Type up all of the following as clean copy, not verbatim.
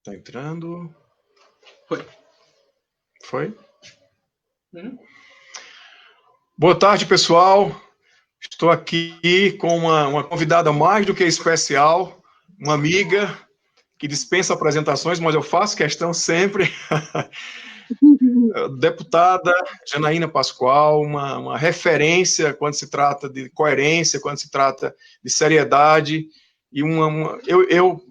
Tá entrando. Foi. Foi? Boa tarde, pessoal. Estou aqui com uma convidada mais do que especial, uma amiga que dispensa apresentações, mas eu faço questão sempre. Deputada Janaína Pascoal, uma referência quando se trata de coerência, quando se trata de seriedade, e eu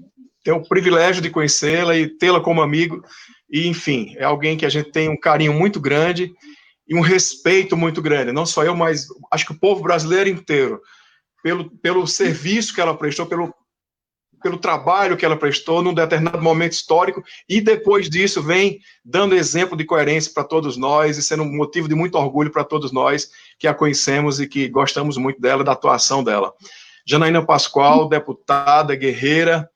tenho o privilégio de conhecê-la e tê-la como amigo, e enfim, é alguém que a gente tem um carinho muito grande e um respeito muito grande, não só eu, mas acho que o povo brasileiro inteiro, pelo serviço que ela prestou, pelo trabalho que ela prestou num determinado momento histórico, e depois disso vem dando exemplo de coerência para todos nós, e sendo um motivo de muito orgulho para todos nós que a conhecemos e que gostamos muito dela, da atuação dela. Janaína Pascoal, deputada, guerreira,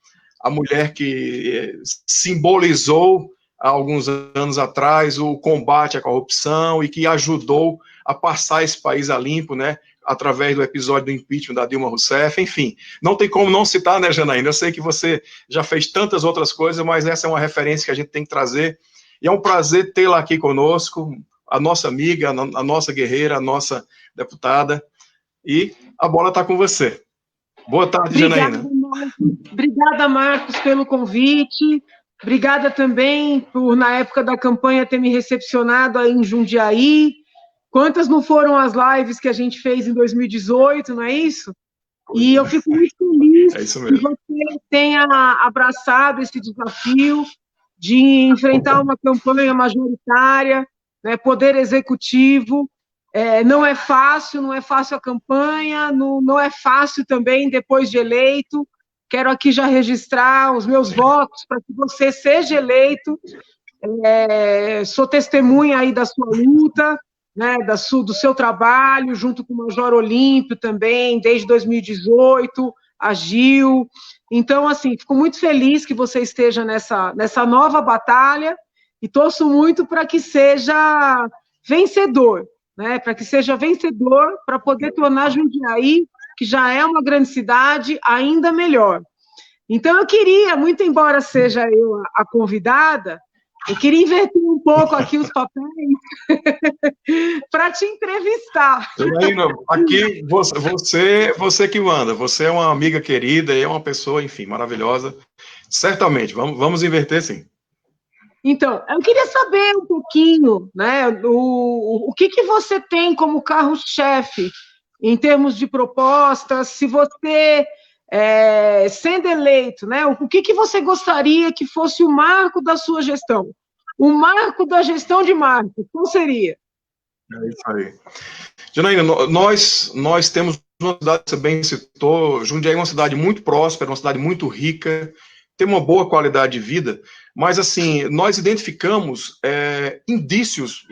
a mulher que simbolizou há alguns anos atrás o combate à corrupção e que ajudou a passar esse país a limpo, né, através do episódio do impeachment da Dilma Rousseff, enfim. Não tem como não citar, né, Janaína? Eu sei que você já fez tantas outras coisas, mas essa é uma referência que a gente tem que trazer. E é um prazer tê-la aqui conosco, a nossa amiga, a nossa guerreira, a nossa deputada. E a bola está com você. Boa tarde, Janaína. Obrigada, Marcos, pelo convite. Obrigada também por, na época da campanha, ter me recepcionado aí em Jundiaí. Quantas não foram as lives que a gente fez em 2018, não é isso? E eu fico muito feliz que você tenha abraçado esse desafio de enfrentar uma campanha majoritária, né, poder executivo. Não é fácil a campanha, não é fácil também depois de eleito. Quero aqui já registrar os meus votos para que você seja eleito. Sou testemunha aí da sua luta, né, do seu trabalho, junto com o Major Olímpio também, desde 2018, agiu. Então, assim, fico muito feliz que você esteja nessa nova batalha e torço muito para que seja vencedor, né, para que seja vencedor, para poder tornar Jundiaí, que já é uma grande cidade, ainda melhor. Então, eu queria, muito embora seja eu a convidada, eu queria inverter um pouco aqui os papéis para te entrevistar. Janaína, aqui você que manda, você é uma amiga querida, é uma pessoa, enfim, maravilhosa. Certamente, vamos inverter sim. Então, eu queria saber um pouquinho, né, o que você tem como carro-chefe em termos de propostas, se você, sendo eleito, né, o que você gostaria que fosse o marco da sua gestão? O marco da gestão de Marcos, qual seria? É isso aí. Janaína, nós temos uma cidade, você bem citou, Jundiaí é uma cidade muito próspera, uma cidade muito rica, tem uma boa qualidade de vida, mas, assim, nós identificamos indícios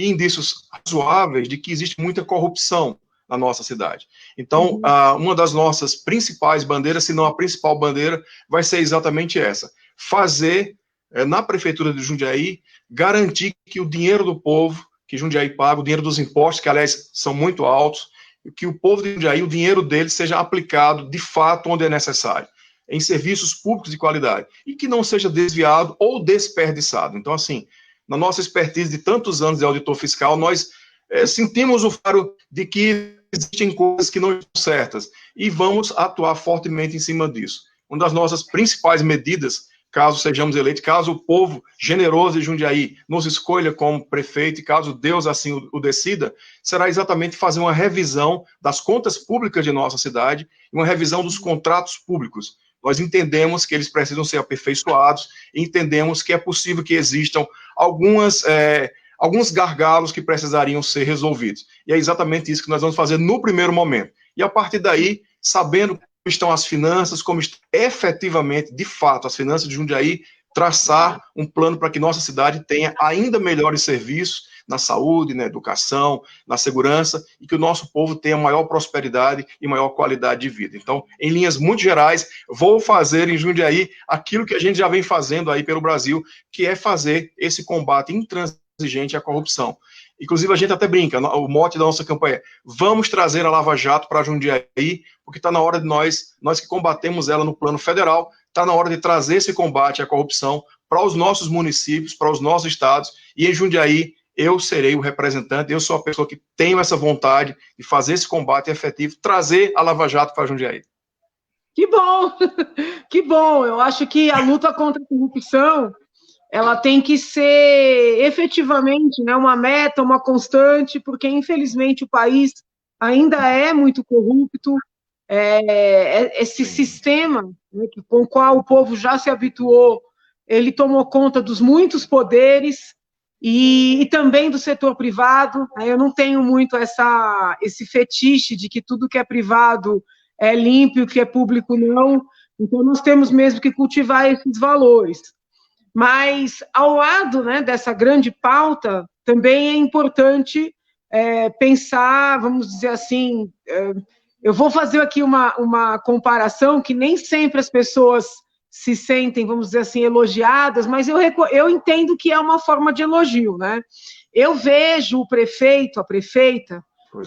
razoáveis de que existe muita corrupção na nossa cidade. Então, uma das nossas principais bandeiras, se não a principal bandeira, vai ser exatamente essa: fazer, na Prefeitura de Jundiaí, garantir que o dinheiro do povo, que Jundiaí paga, o dinheiro dos impostos, que, aliás, são muito altos, que o povo de Jundiaí, o dinheiro dele seja aplicado, de fato, onde é necessário, em serviços públicos de qualidade, e que não seja desviado ou desperdiçado. Então, assim, na nossa expertise de tantos anos de auditor fiscal, nós sentimos o faro de que existem coisas que não estão certas, e vamos atuar fortemente em cima disso. Uma das nossas principais medidas, caso sejamos eleitos, caso o povo generoso de Jundiaí nos escolha como prefeito, e caso Deus assim o decida, será exatamente fazer uma revisão das contas públicas de nossa cidade, e uma revisão dos contratos públicos. Nós entendemos que eles precisam ser aperfeiçoados, e entendemos que é possível que existam alguns gargalos que precisariam ser resolvidos. E é exatamente isso que nós vamos fazer no primeiro momento. E a partir daí, sabendo como estão as finanças, como estão efetivamente, de fato, as finanças de Jundiaí, traçar um plano para que nossa cidade tenha ainda melhores serviços na saúde, na educação, na segurança, e que o nosso povo tenha maior prosperidade e maior qualidade de vida. Então, em linhas muito gerais, vou fazer em Jundiaí aquilo que a gente já vem fazendo aí pelo Brasil, que é fazer esse combate intransigente à corrupção. Inclusive, a gente até brinca, o mote da nossa campanha é: vamos trazer a Lava Jato para Jundiaí, porque está na hora de nós que combatemos ela no plano federal, está na hora de trazer esse combate à corrupção para os nossos municípios, para os nossos estados, e em Jundiaí eu serei o representante, eu sou a pessoa que tenho essa vontade de fazer esse combate efetivo, trazer a Lava Jato para Jundiaí. Que bom, que bom. Eu acho que a luta contra a corrupção, ela tem que ser efetivamente, né, uma meta, uma constante, porque infelizmente o país ainda é muito corrupto. Esse sistema, né, com o qual o povo já se habituou, ele tomou conta dos muitos poderes e também do setor privado. Né? Eu não tenho muito esse fetiche de que tudo que é privado é limpo e o que é público não. Então, nós temos mesmo que cultivar esses valores. Mas, ao lado, né, dessa grande pauta, também é importante pensar, vamos dizer assim, eu vou fazer aqui uma comparação que nem sempre as pessoas se sentem, vamos dizer assim, elogiadas, mas eu entendo que é uma forma de elogio, né? Eu vejo o prefeito, a prefeita,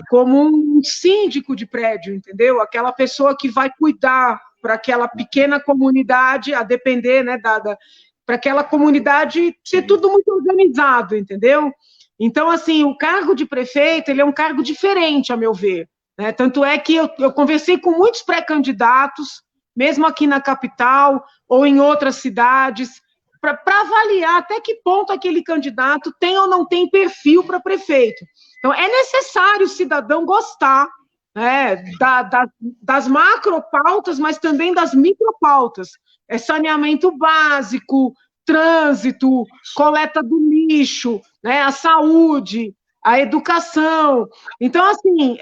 como um síndico de prédio, entendeu? Aquela pessoa que vai cuidar para aquela pequena comunidade, a depender, né, para aquela comunidade ter tudo muito organizado, entendeu? Então, assim, o cargo de prefeito, ele é um cargo diferente, a meu ver. Né? Tanto é que eu conversei com muitos pré-candidatos, mesmo aqui na capital ou em outras cidades, para avaliar até que ponto aquele candidato tem ou não tem perfil para prefeito. Então, é necessário o cidadão gostar, né, das macropautas, mas também das micropautas. Saneamento básico, trânsito, coleta do lixo, né, a saúde, a educação. Então, assim,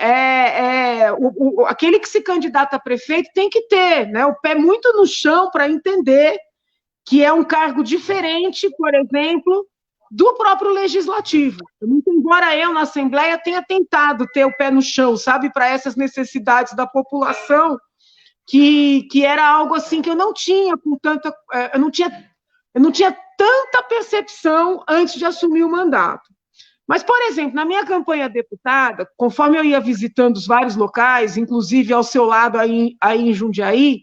aquele que se candidata a prefeito tem que ter, né, o pé muito no chão para entender que é um cargo diferente, por exemplo, do próprio legislativo. Muito embora eu, na Assembleia, tenha tentado ter o pé no chão, sabe, para essas necessidades da população, que era algo assim que eu não tinha com tanta, eu não tinha tanta percepção antes de assumir o mandato. Mas, por exemplo, na minha campanha deputada, conforme eu ia visitando os vários locais, inclusive ao seu lado aí em Jundiaí,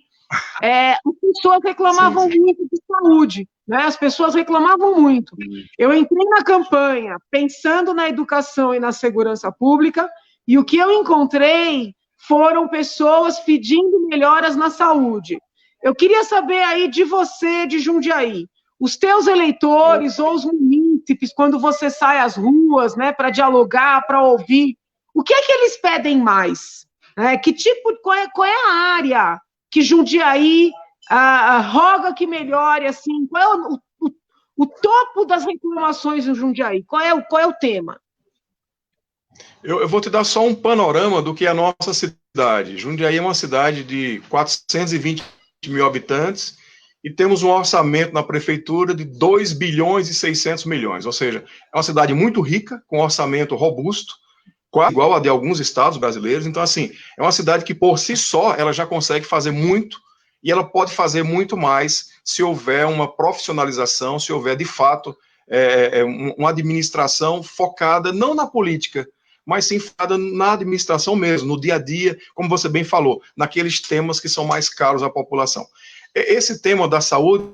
as pessoas reclamavam muito de saúde, né? As pessoas reclamavam muito. Eu entrei na campanha pensando na educação e na segurança pública, e o que eu encontrei foram pessoas pedindo melhoras na saúde. Eu queria saber aí de você, de Jundiaí, os teus eleitores ou os munícipes, quando você sai às ruas, né, para dialogar, para ouvir, o que é que eles pedem mais? Que tipo, qual é a área que Jundiaí roga que melhore, assim, qual é o topo das reclamações em Jundiaí? Qual é o tema? Eu vou te dar só um panorama do que é a nossa cidade. Jundiaí é uma cidade de 420 mil habitantes e temos um orçamento na prefeitura de 2 bilhões e 600 milhões, ou seja, é uma cidade muito rica, com um orçamento robusto, quase igual a de alguns estados brasileiros. Então, assim, é uma cidade que por si só ela já consegue fazer muito e ela pode fazer muito mais se houver uma profissionalização, se houver de fato uma administração focada não na política, mas sim focada na administração mesmo, no dia a dia, como você bem falou, naqueles temas que são mais caros à população. Esse tema da saúde,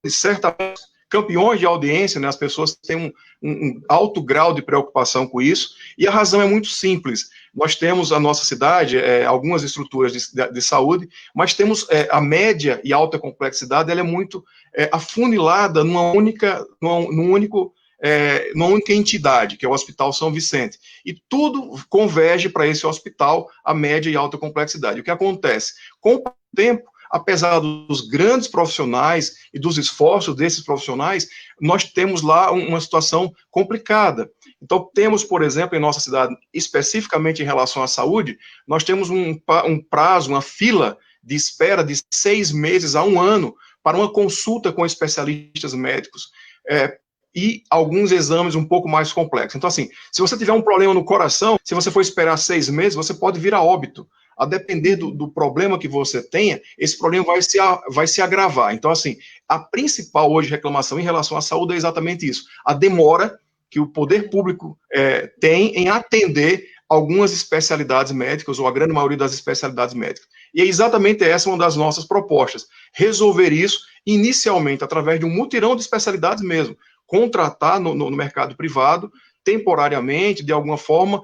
certamente, campeões de audiência, né, as pessoas têm um alto grau de preocupação com isso, e a razão é muito simples. Nós temos a nossa cidade, algumas estruturas de saúde, mas temos a média e alta complexidade, ela é muito afunilada numa única entidade, que é o Hospital São Vicente. E tudo converge para esse hospital, a média e alta complexidade. O que acontece? Com o tempo, apesar dos grandes profissionais e dos esforços desses profissionais, nós temos lá uma situação complicada. Então, temos, por exemplo, em nossa cidade, especificamente em relação à saúde, nós temos um prazo, uma fila de espera de 6 meses a 1 ano para uma consulta com especialistas médicos. E alguns exames um pouco mais complexos. Então, assim, se você tiver um problema no coração, se você for esperar 6 meses, você pode vir a óbito. A depender do problema que você tenha, esse problema vai se agravar. Então, assim, a principal hoje reclamação em relação à saúde é exatamente isso. A demora que o poder público tem em atender algumas especialidades médicas, ou a grande maioria das especialidades médicas. E é exatamente essa uma das nossas propostas, resolver isso inicialmente através de um mutirão de especialidades mesmo, contratar no mercado privado, temporariamente, de alguma forma,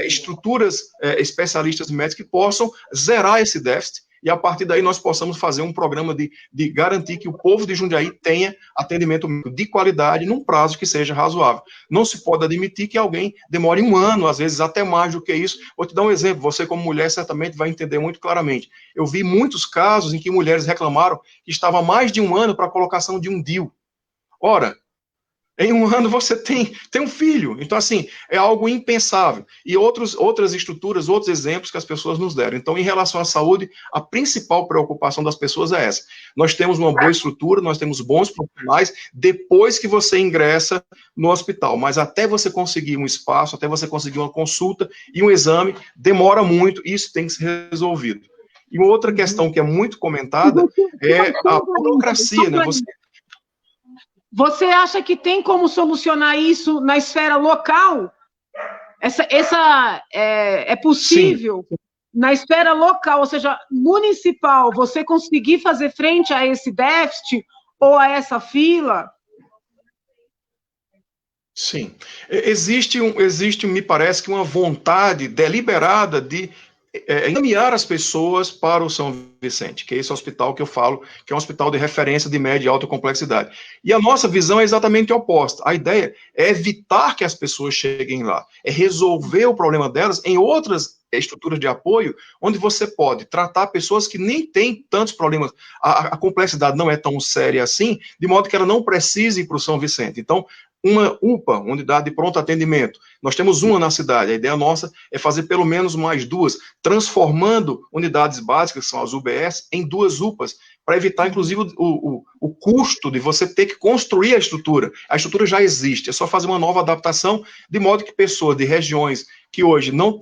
estruturas especialistas médicas que possam zerar esse déficit, e a partir daí nós possamos fazer um programa de garantir que o povo de Jundiaí tenha atendimento de qualidade num prazo que seja razoável. Não se pode admitir que alguém demore 1 ano, às vezes até mais do que isso. Vou te dar um exemplo, você como mulher certamente vai entender muito claramente. Eu vi muitos casos em que mulheres reclamaram que estava mais de 1 ano para a colocação de um DIU. Ora, em 1 ano você tem um filho. Então, assim, é algo impensável. E outras estruturas, outros exemplos que as pessoas nos deram. Então, em relação à saúde, a principal preocupação das pessoas é essa. Nós temos uma boa estrutura, nós temos bons profissionais depois que você ingressa no hospital. Mas até você conseguir um espaço, até você conseguir uma consulta e um exame, demora muito e isso tem que ser resolvido. E uma outra questão que é muito comentada é a burocracia, né? Você acha que tem como solucionar isso na esfera local? É possível, sim, na esfera local, ou seja, municipal, você conseguir fazer frente a esse déficit ou a essa fila? Sim. Existe, me parece que uma vontade deliberada de encaminhar as pessoas para o São Vicente, que é esse hospital que eu falo, que é um hospital de referência de média e alta complexidade. E a nossa visão é exatamente oposta. A ideia é evitar que as pessoas cheguem lá, é resolver o problema delas em outras estruturas de apoio, onde você pode tratar pessoas que nem têm tantos problemas, a complexidade não é tão séria assim, de modo que ela não precise ir para o São Vicente. Então, uma UPA, unidade de pronto atendimento. Nós temos uma na cidade, a ideia nossa é fazer pelo menos mais 2, transformando unidades básicas, que são as UBS, em 2 UPAs, para evitar, inclusive, o custo de você ter que construir a estrutura. A estrutura já existe, é só fazer uma nova adaptação, de modo que pessoas de regiões que hoje não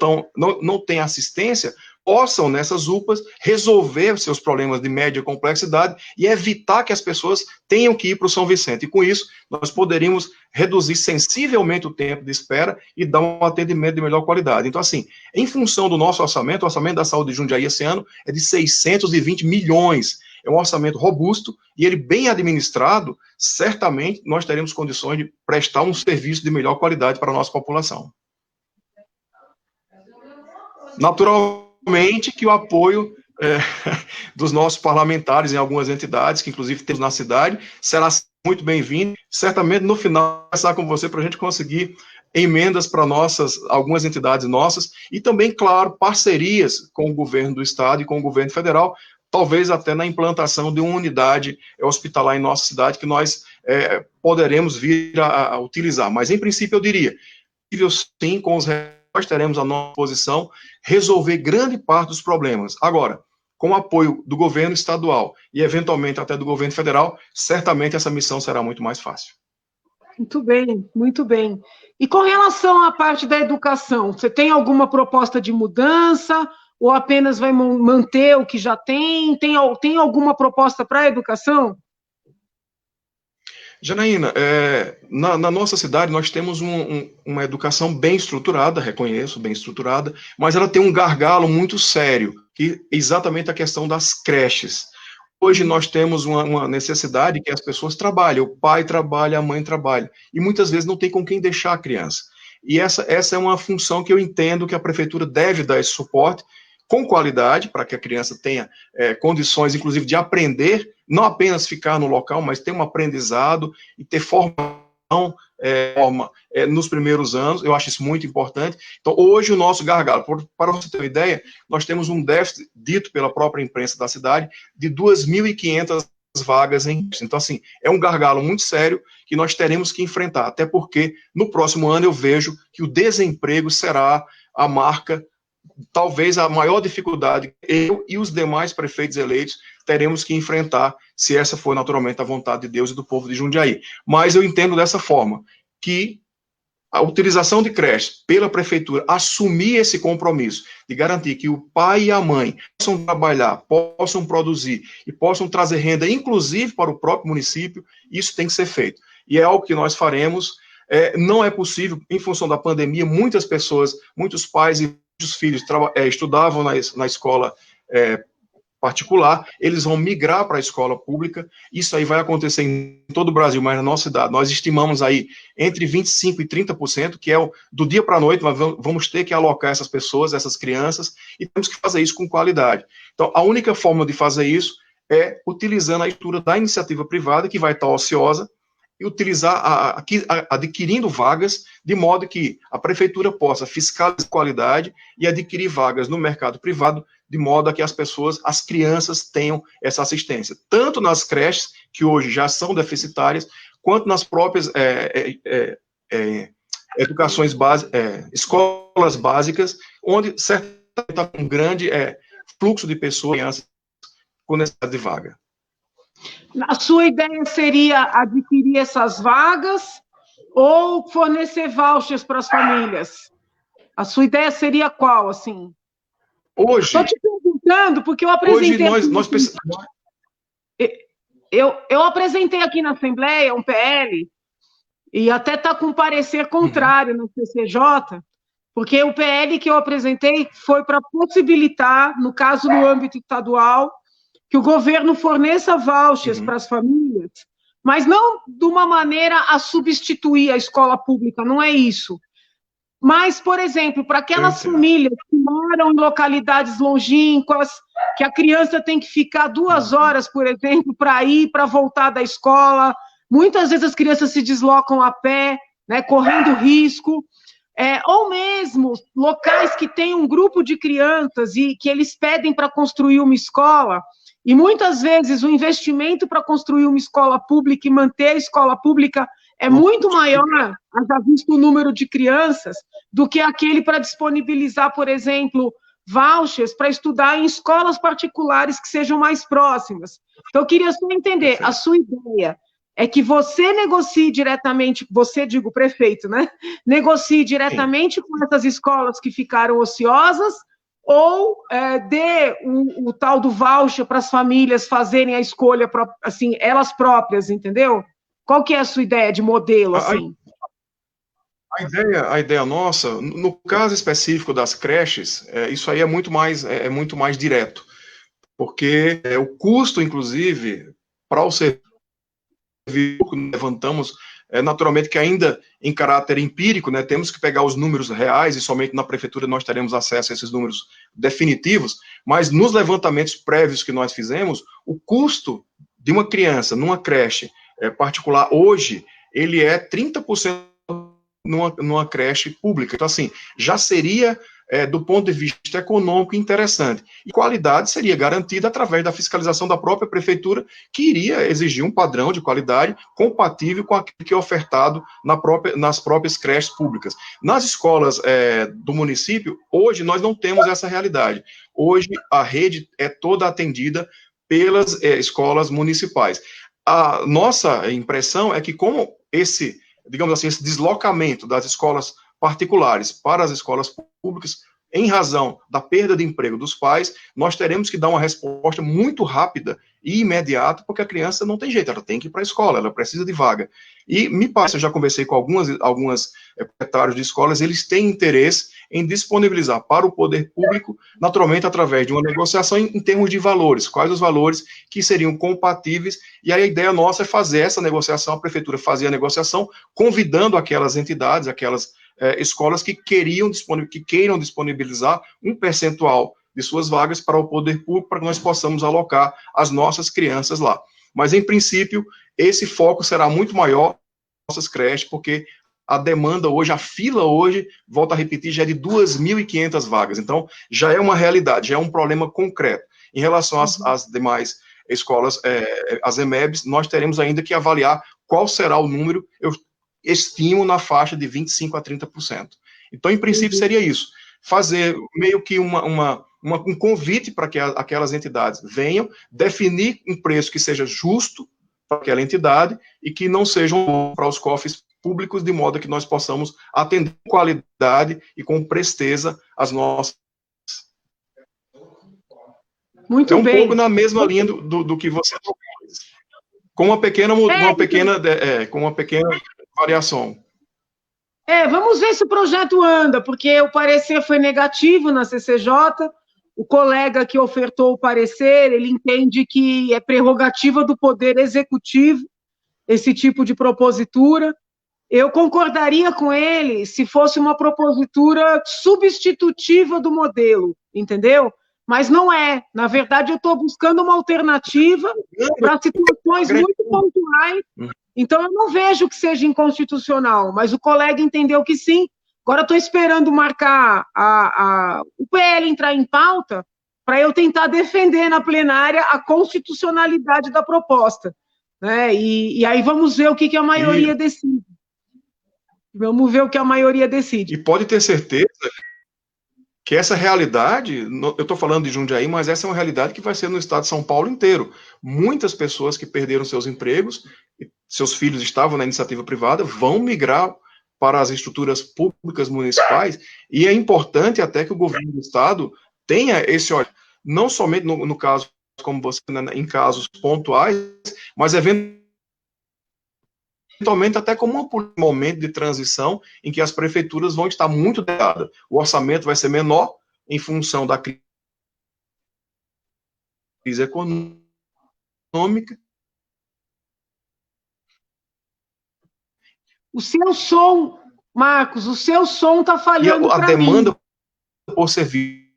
têm assistência, possam, nessas UPAs, resolver seus problemas de média complexidade e evitar que as pessoas tenham que ir para o São Vicente. E com isso, nós poderíamos reduzir sensivelmente o tempo de espera e dar um atendimento de melhor qualidade. Então, assim, em função do nosso orçamento, o orçamento da saúde de Jundiaí esse ano é de 620 milhões. É um orçamento robusto e ele bem administrado, certamente nós teremos condições de prestar um serviço de melhor qualidade para a nossa população. Naturalmente que o apoio dos nossos parlamentares em algumas entidades, que inclusive temos na cidade, será muito bem-vindo. Certamente, no final, conversar com você para a gente conseguir emendas para algumas entidades nossas, e também, claro, parcerias com o governo do estado e com o governo federal, talvez até na implantação de uma unidade hospitalar em nossa cidade, que nós poderemos vir a utilizar. Mas, em princípio, eu diria, sim, com os nós teremos à nossa posição resolver grande parte dos problemas. Agora, com o apoio do governo estadual e, eventualmente, até do governo federal, certamente essa missão será muito mais fácil. Muito bem, muito bem. E com relação à parte da educação, você tem alguma proposta de mudança ou apenas vai manter o que já tem? Tem alguma proposta para a educação? Janaína, na nossa cidade nós temos uma educação bem estruturada, reconheço, bem estruturada, mas ela tem um gargalo muito sério, que é exatamente a questão das creches. Hoje nós temos uma necessidade que as pessoas trabalham, o pai trabalha, a mãe trabalha, e muitas vezes não tem com quem deixar a criança. E essa é uma função que eu entendo que a prefeitura deve dar esse suporte, com qualidade, para que a criança tenha condições, inclusive, de aprender, não apenas ficar no local, mas ter um aprendizado e ter formação nos primeiros anos. Eu acho isso muito importante. Então, hoje, o nosso gargalo, para você ter uma ideia, nós temos um déficit, dito pela própria imprensa da cidade, de 2.500 vagas em. Então, assim, é um gargalo muito sério que nós teremos que enfrentar, até porque, no próximo ano, eu vejo que o desemprego será a marca, talvez a maior dificuldade que eu e os demais prefeitos eleitos teremos que enfrentar, se essa for naturalmente a vontade de Deus e do povo de Jundiaí. Mas eu entendo dessa forma, que a utilização de creches pela prefeitura, assumir esse compromisso de garantir que o pai e a mãe possam trabalhar, possam produzir e possam trazer renda, inclusive para o próprio município, isso tem que ser feito. E é algo que nós faremos Não é possível, em função da pandemia, muitas pessoas, muitos pais e muitos filhos estudavam na escola particular, eles vão migrar para a escola pública. Isso aí vai acontecer em todo o Brasil, mas na nossa cidade nós estimamos aí entre 25% e 30%, que é do dia para a noite, nós vamos ter que alocar essas pessoas, essas crianças, e temos que fazer isso com qualidade. Então, a única forma de fazer isso é utilizando a estrutura da iniciativa privada, que vai estar ociosa, e utilizar, adquirindo vagas, de modo que a prefeitura possa fiscalizar a qualidade e adquirir vagas no mercado privado, de modo a que as pessoas, as crianças, tenham essa assistência, tanto nas creches, que hoje já são deficitárias, quanto nas próprias educações básicas, escolas básicas, onde certamente está um grande fluxo de pessoas, crianças, com necessidade de vaga. A sua ideia seria adquirir essas vagas ou fornecer vouchers para as famílias? A sua ideia seria qual, assim? Hoje... Estou te perguntando, porque eu apresentei... Hoje nós precisamos... Eu apresentei aqui na Assembleia um PL, e até está com um parecer contrário no CCJ, porque o PL que eu apresentei foi para possibilitar, no caso no âmbito estadual, que o governo forneça vouchers para as famílias, mas não de uma maneira a substituir a escola pública, não é isso. Mas, por exemplo, para aquelas famílias que moram em localidades longínquas, que a criança tem que ficar 2 horas, por exemplo, para ir, para voltar da escola, muitas vezes as crianças se deslocam a pé, né, correndo risco, ou mesmo locais que têm um grupo de crianças e que eles pedem para construir uma escola, e muitas vezes o investimento para construir uma escola pública e manter a escola pública é muito maior, já visto o número de crianças, do que aquele para disponibilizar, por exemplo, vouchers para estudar em escolas particulares que sejam mais próximas. Então, eu queria só entender, a sua ideia é que você negocie diretamente, você, digo, prefeito, né? Negocie diretamente com essas escolas que ficaram ociosas, ou dê o tal do voucher para as famílias fazerem a escolha, assim, elas próprias, entendeu? Qual que é a sua ideia de modelo, assim? A ideia nossa, no caso específico das creches, isso aí é muito mais direto, porque o custo, inclusive, para o serviço que levantamos, naturalmente que ainda em caráter empírico, né, temos que pegar os números reais e somente na prefeitura nós teremos acesso a esses números definitivos, mas nos levantamentos prévios que nós fizemos, o custo de uma criança numa creche particular hoje, ele é 30% numa creche pública. Então, assim, já seria, do ponto de vista econômico, interessante. E qualidade seria garantida através da fiscalização da própria prefeitura, que iria exigir um padrão de qualidade compatível com aquilo que é ofertado nas próprias creches públicas. Nas escolas do município, hoje nós não temos essa realidade. Hoje a rede é toda atendida pelas escolas municipais. A nossa impressão é que como digamos assim, esse deslocamento das escolas particulares para as escolas públicas, em razão da perda de emprego dos pais, nós teremos que dar uma resposta muito rápida e imediata, porque a criança não tem jeito, ela tem que ir para a escola, ela precisa de vaga. E me passa, eu já conversei com algumas proprietários de escolas, eles têm interesse em disponibilizar para o poder público, naturalmente através de uma negociação em termos de valores, quais os valores que seriam compatíveis, e aí a ideia nossa é fazer essa negociação, a prefeitura fazer a negociação, convidando aquelas entidades, aquelas escolas que queiram disponibilizar um percentual de suas vagas para o poder público, para que nós possamos alocar as nossas crianças lá. Mas, em princípio, esse foco será muito maior nas nossas creches, porque a demanda hoje, a fila hoje, volto a repetir, já é de 2.500 vagas. Então, já é uma realidade, já é um problema concreto. Em relação às demais escolas, as EMEBs, nós teremos ainda que avaliar qual será o número, eu estimo na faixa de 25% a 30%. Então, em princípio, seria isso. Fazer meio que um convite para que aquelas entidades venham, definir um preço que seja justo para aquela entidade e que não sejam para os cofres públicos, de modo que nós possamos atender com qualidade e com presteza as nossas. Muito bem. Um pouco na mesma linha do que você propôs. Com uma pequena variação. Vamos ver se o projeto anda, porque o parecer foi negativo na CCJ, o colega que ofertou o parecer, ele entende que é prerrogativa do Poder Executivo esse tipo de propositura. Eu concordaria com ele se fosse uma propositura substitutiva do modelo, entendeu? Mas não é. Na verdade, eu estou buscando uma alternativa para situações muito pontuais. Então, eu não vejo que seja inconstitucional, mas o colega entendeu que sim. Agora, estou esperando marcar o PL entrar em pauta para eu tentar defender na plenária a constitucionalidade da proposta. Né? E aí vamos ver o que a maioria decide. Vamos ver o que a maioria decide. E pode ter certeza que essa realidade, eu estou falando de Jundiaí, mas essa é uma realidade que vai ser no estado de São Paulo inteiro. Muitas pessoas que perderam seus empregos, seus filhos estavam na iniciativa privada, vão migrar para as estruturas públicas municipais, e é importante até que o governo do estado tenha esse olhar, não somente no caso, como você, em casos pontuais, mas eventualmente até como um momento de transição em que as prefeituras vão estar muito dedadas. O orçamento vai ser menor em função da crise econômica. O seu som, Marcos, o seu som está falhando para mim. A demanda por serviço.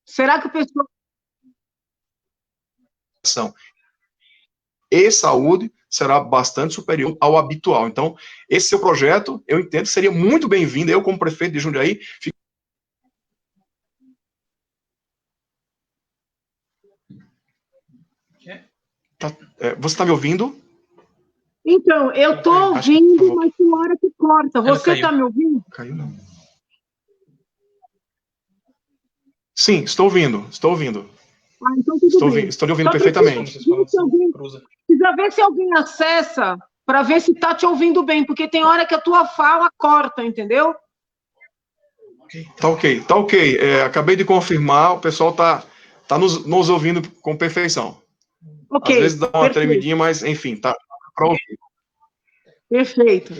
Será que o pessoal... E saúde será bastante superior ao habitual. Então, esse seu projeto, eu entendo que seria muito bem-vindo. Eu, como prefeito de Jundiaí, fico... Você está me ouvindo? Então, eu estou ouvindo, mas tem hora que corta. Você está me ouvindo? Caiu, não. Sim, estou ouvindo. Então tudo bem. Estou lhe ouvindo perfeitamente. Precisa ver se alguém acessa para ver se está te ouvindo bem, porque tem hora que a tua fala corta, entendeu? Tá ok. Acabei de confirmar, o pessoal tá nos ouvindo com perfeição. Ok. Às vezes dá uma tremidinha, mas enfim, tá para ouvir. Perfeito.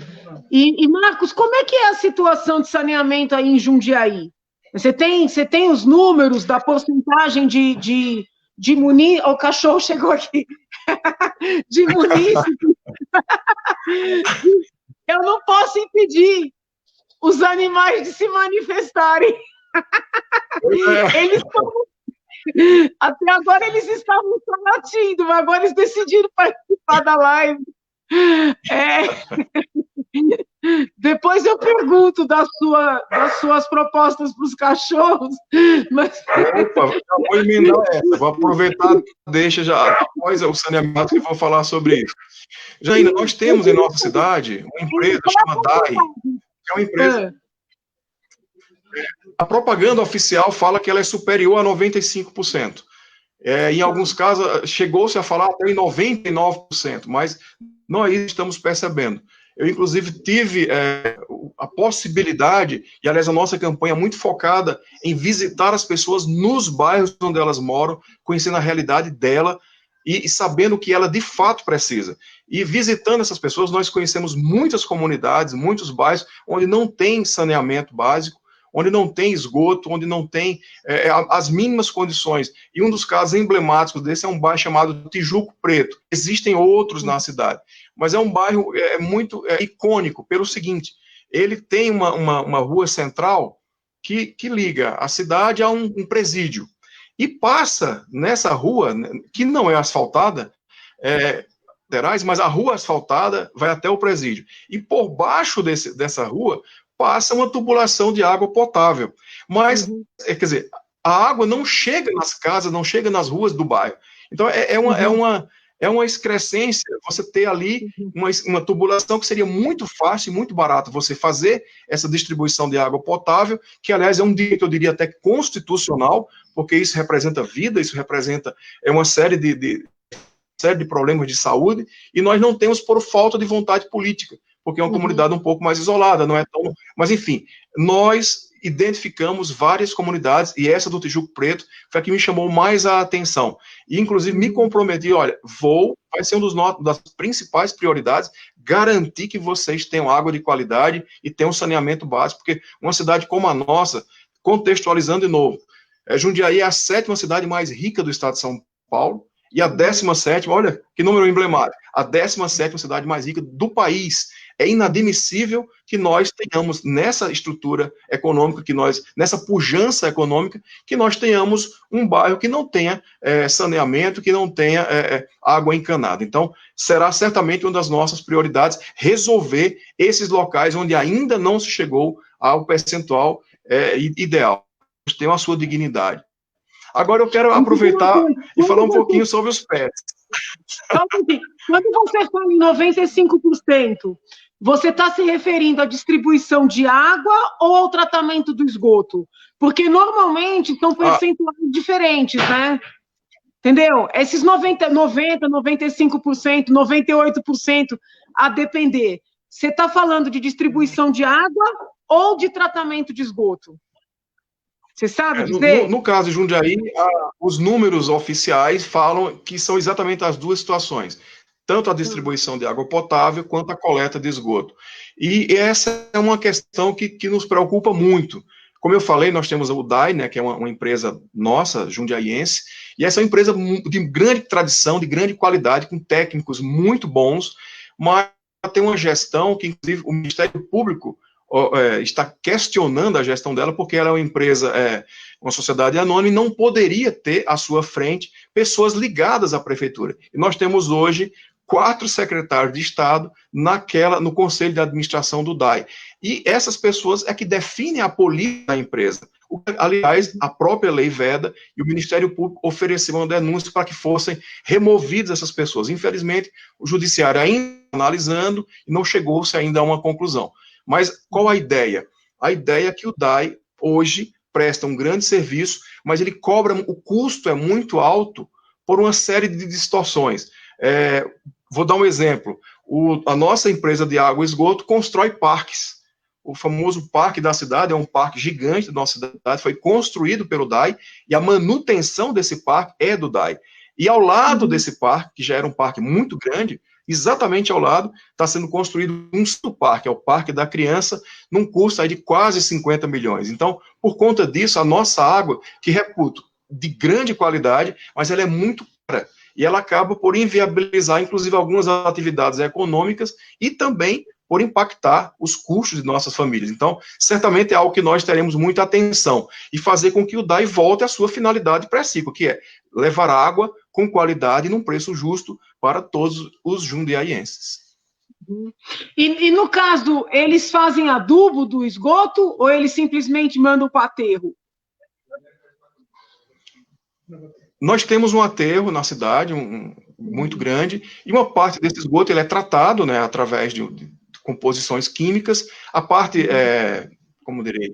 E Marcos, como é que é a situação de saneamento aí em Jundiaí? Você tem os números da porcentagem de munícipes... O cachorro chegou aqui. De munícipes. Eu não posso impedir os animais de se manifestarem. Até agora eles estavam só latindo, mas agora eles decidiram participar da live. Depois eu pergunto das suas propostas para os cachorros. Mas... Opa, já vou emendar essa, vou aproveitar, deixa já após o saneamento que vou falar sobre isso. Janaína, nós temos em nossa cidade uma empresa chamada DAI, que é uma empresa... A propaganda oficial fala que ela é superior a 95%. Em alguns casos, chegou-se a falar até em 99%, mas nós estamos percebendo. Eu, inclusive, tive a possibilidade, e, aliás, a nossa campanha é muito focada em visitar as pessoas nos bairros onde elas moram, conhecendo a realidade dela e sabendo o que ela, de fato, precisa. E, visitando essas pessoas, nós conhecemos muitas comunidades, muitos bairros, onde não tem saneamento básico, onde não tem esgoto, onde não tem as mínimas condições. E um dos casos emblemáticos desse é um bairro chamado Tijuco Preto. Existem outros na cidade, mas é um bairro muito icônico pelo seguinte, ele tem uma rua central que liga a cidade a um presídio. E passa nessa rua, que não é asfaltada, mas a rua asfaltada vai até o presídio. E por baixo dessa rua passa uma tubulação de água potável. Mas, quer dizer, a água não chega nas casas, não chega nas ruas do bairro. Então, é uma excrescência você ter ali uma tubulação que seria muito fácil e muito barato você fazer essa distribuição de água potável, que, aliás, é um direito, eu diria, até constitucional, porque isso representa vida, isso representa uma série de problemas de saúde, e nós não temos por falta de vontade política, porque é uma comunidade um pouco mais isolada, não é tão... Mas, enfim, nós identificamos várias comunidades, e essa do Tijuco Preto foi a que me chamou mais a atenção. E, inclusive, me comprometi, olha, vai ser uma das principais prioridades garantir que vocês tenham água de qualidade e tenham saneamento básico, porque uma cidade como a nossa, contextualizando de novo, Jundiaí é a 7ª cidade mais rica do estado de São Paulo, e a 17ª, olha que número emblemático, a 17ª cidade mais rica do país. É inadmissível que nós tenhamos, nessa estrutura econômica, nessa pujança econômica, que nós tenhamos um bairro que não tenha saneamento, que não tenha água encanada. Então, será certamente uma das nossas prioridades resolver esses locais onde ainda não se chegou ao percentual ideal. Tem a sua dignidade. Agora eu quero aproveitar e falar um pouquinho sobre os pets. Quando você fala em 95%, você está se referindo à distribuição de água ou ao tratamento do esgoto? Porque normalmente são percentuais diferentes, né? Entendeu? Esses 95%, 98%, a depender. Você está falando de distribuição de água ou de tratamento de esgoto? Você sabe dizer? No caso de Jundiaí, os números oficiais falam que são exatamente as duas situações, tanto a distribuição de água potável quanto a coleta de esgoto. E essa é uma questão que nos preocupa muito. Como eu falei, nós temos o DAI, né, que é uma empresa nossa, jundiaiense, e essa é uma empresa de grande tradição, de grande qualidade, com técnicos muito bons, mas tem uma gestão que, inclusive, o Ministério Público está questionando a gestão dela, porque ela é uma empresa, uma sociedade anônima, e não poderia ter à sua frente pessoas ligadas à prefeitura. E nós temos hoje 4 secretários de Estado no Conselho de Administração do DAI. E essas pessoas é que definem a política da empresa. Aliás, a própria lei veda e o Ministério Público ofereceu uma denúncia para que fossem removidas essas pessoas. Infelizmente, o Judiciário ainda está analisando e não chegou-se ainda a uma conclusão. Mas qual a ideia? A ideia é que o DAI, hoje, presta um grande serviço, mas ele cobra, o custo é muito alto por uma série de distorções. Vou dar um exemplo. A nossa empresa de água e esgoto constrói parques. O famoso parque da cidade é um parque gigante da nossa cidade, foi construído pelo DAI, e a manutenção desse parque é do DAI. E ao lado desse parque, que já era um parque muito grande, exatamente ao lado, está sendo construído um parque, é o Parque da Criança, num custo aí de quase 50 milhões. Então, por conta disso, a nossa água, que reputo, de grande qualidade, mas ela é muito cara, e ela acaba por inviabilizar, inclusive, algumas atividades econômicas e também por impactar os custos de nossas famílias. Então, certamente é algo que nós teremos muita atenção e fazer com que o DAI volte à sua finalidade pré-ciclo, que é levar água com qualidade e num preço justo para todos os jundiaienses. E no caso, eles fazem adubo do esgoto ou eles simplesmente mandam para o aterro? Nós temos um aterro na cidade, muito grande, e uma parte desse esgoto ele é tratado, né, através de composições químicas. A parte, como direi,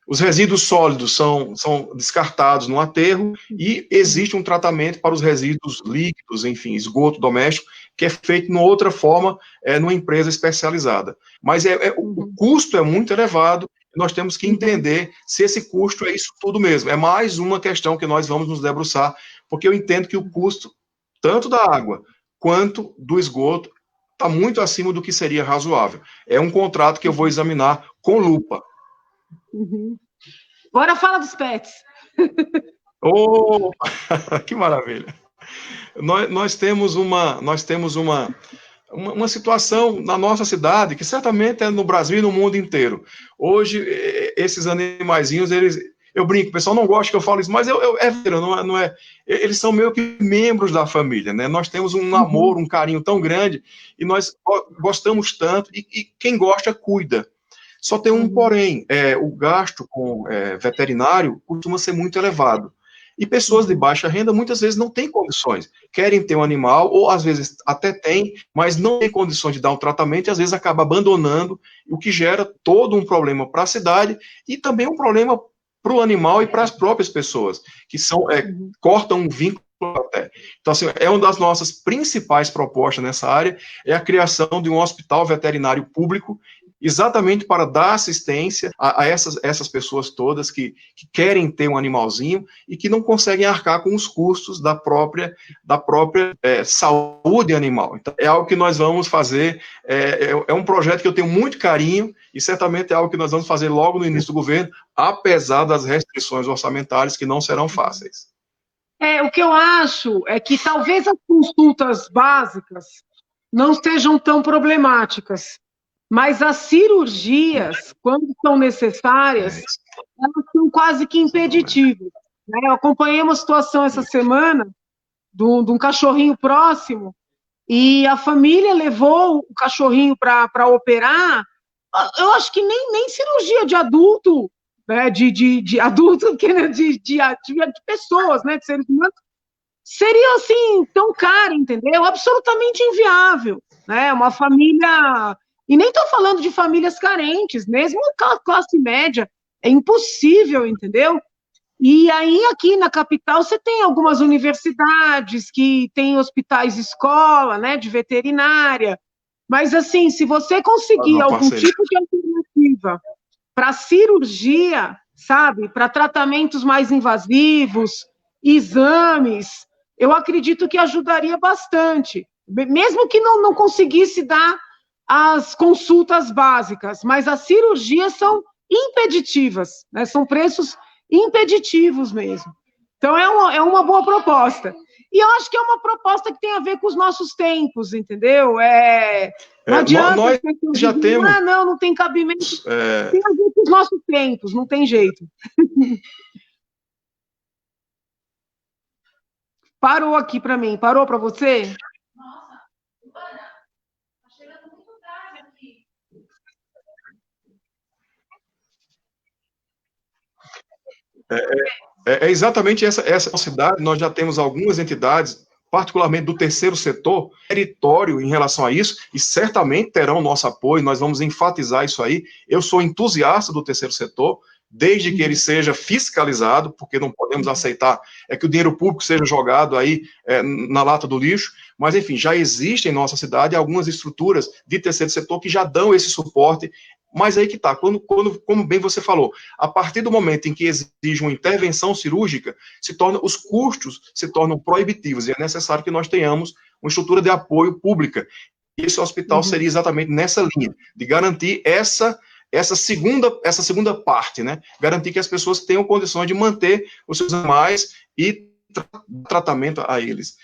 os resíduos sólidos são descartados no aterro e existe um tratamento para os resíduos líquidos, enfim, esgoto doméstico, que é feito de outra forma, numa empresa especializada. Mas o custo é muito elevado, e nós temos que entender se esse custo é isso tudo mesmo. É mais uma questão que nós vamos nos debruçar, porque eu entendo que o custo, tanto da água quanto do esgoto, está muito acima do que seria razoável. É um contrato que eu vou examinar com lupa. Agora fala dos pets. Oh, que maravilha. Nós temos uma situação na nossa cidade, que certamente é no Brasil e no mundo inteiro. Hoje, esses animaizinhos, eu brinco, o pessoal não gosta que eu falo isso, mas eles são meio que membros da família, né? Nós temos um amor, um carinho tão grande, e nós gostamos tanto, e quem gosta, cuida. Só tem um porém, o gasto com veterinário costuma ser muito elevado. E pessoas de baixa renda muitas vezes não têm condições, querem ter um animal, ou às vezes até têm, mas não têm condições de dar um tratamento, e às vezes acaba abandonando, o que gera todo um problema para a cidade, e também um problema para o animal e para as próprias pessoas, que cortam um vínculo até. Então, assim, uma das nossas principais propostas nessa área é a criação de um hospital veterinário público, exatamente para dar assistência a essas pessoas todas que querem ter um animalzinho e que não conseguem arcar com os custos da própria saúde animal. Então, é algo que nós vamos fazer, é um projeto que eu tenho muito carinho e certamente é algo que nós vamos fazer logo no início do governo, apesar das restrições orçamentárias que não serão fáceis. O que eu acho é que talvez as consultas básicas não sejam tão problemáticas, mas as cirurgias, quando são necessárias, elas são quase que impeditivas. Né? Eu acompanhei uma situação essa semana de um cachorrinho próximo e a família levou o cachorrinho para operar. Eu acho que nem cirurgia de adulto, né, de adulto, de pessoas, né, de seres humanos, seria assim tão cara, entendeu? Absolutamente inviável, né? Uma família, e nem estou falando de famílias carentes, mesmo a classe média, é impossível, entendeu? E aí aqui na capital você tem algumas universidades que têm hospitais escola, né, de veterinária, mas assim, se você conseguir algum tipo de alternativa para cirurgia, sabe, para tratamentos mais invasivos, exames, eu acredito que ajudaria bastante, mesmo que não conseguisse dar as consultas básicas, mas as cirurgias são impeditivas, né? São preços impeditivos mesmo. Então, é uma boa proposta. E eu acho que é uma proposta que tem a ver com os nossos tempos, entendeu? Não adianta... Nós já temos... não tem cabimento. Tem a ver com os nossos tempos, não tem jeito. Parou aqui para mim. Parou para você? Nossa, Ana, tá chegando muito tarde aqui. É exatamente essa cidade. Nós já temos algumas entidades, particularmente do terceiro setor, território em relação a isso, e certamente terão nosso apoio, nós vamos enfatizar isso aí. Eu sou entusiasta do terceiro setor, desde que ele seja fiscalizado, porque não podemos aceitar que o dinheiro público seja jogado aí na lata do lixo, mas enfim, já existem em nossa cidade algumas estruturas de terceiro setor que já dão esse suporte. Mas aí que está, como bem você falou, a partir do momento em que exige uma intervenção cirúrgica, os custos se tornam proibitivos, e é necessário que nós tenhamos uma estrutura de apoio pública. Esse hospital seria exatamente nessa linha, de garantir essa segunda parte, né? Garantir que as pessoas tenham condições de manter os seus animais e tratamento a eles.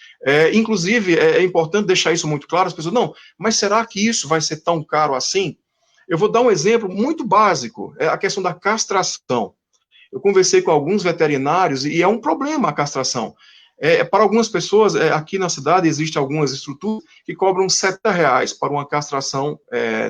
Inclusive, é importante deixar isso muito claro, as pessoas, não, mas será que isso vai ser tão caro assim? Eu vou dar um exemplo muito básico, a questão da castração. Eu conversei com alguns veterinários e é um problema a castração. Para algumas pessoas, aqui na cidade, existem algumas estruturas que cobram R$70 para uma castração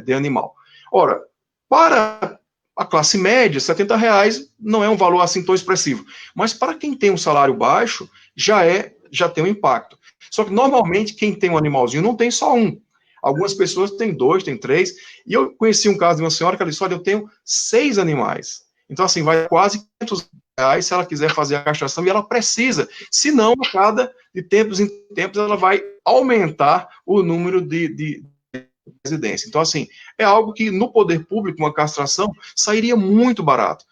de animal. Ora, para a classe média, R$70 não é um valor assim tão expressivo. Mas para quem tem um salário baixo, já tem um impacto. Só que, normalmente, quem tem um animalzinho não tem só um. Algumas pessoas têm 2, têm 3, e eu conheci um caso de uma senhora que ela disse, olha, eu tenho 6 animais. Então, assim, vai quase R$500 se ela quiser fazer a castração, e ela precisa, senão, de tempos em tempos, ela vai aumentar o número de residência. Então, assim, é algo que, no poder público, uma castração sairia muito barato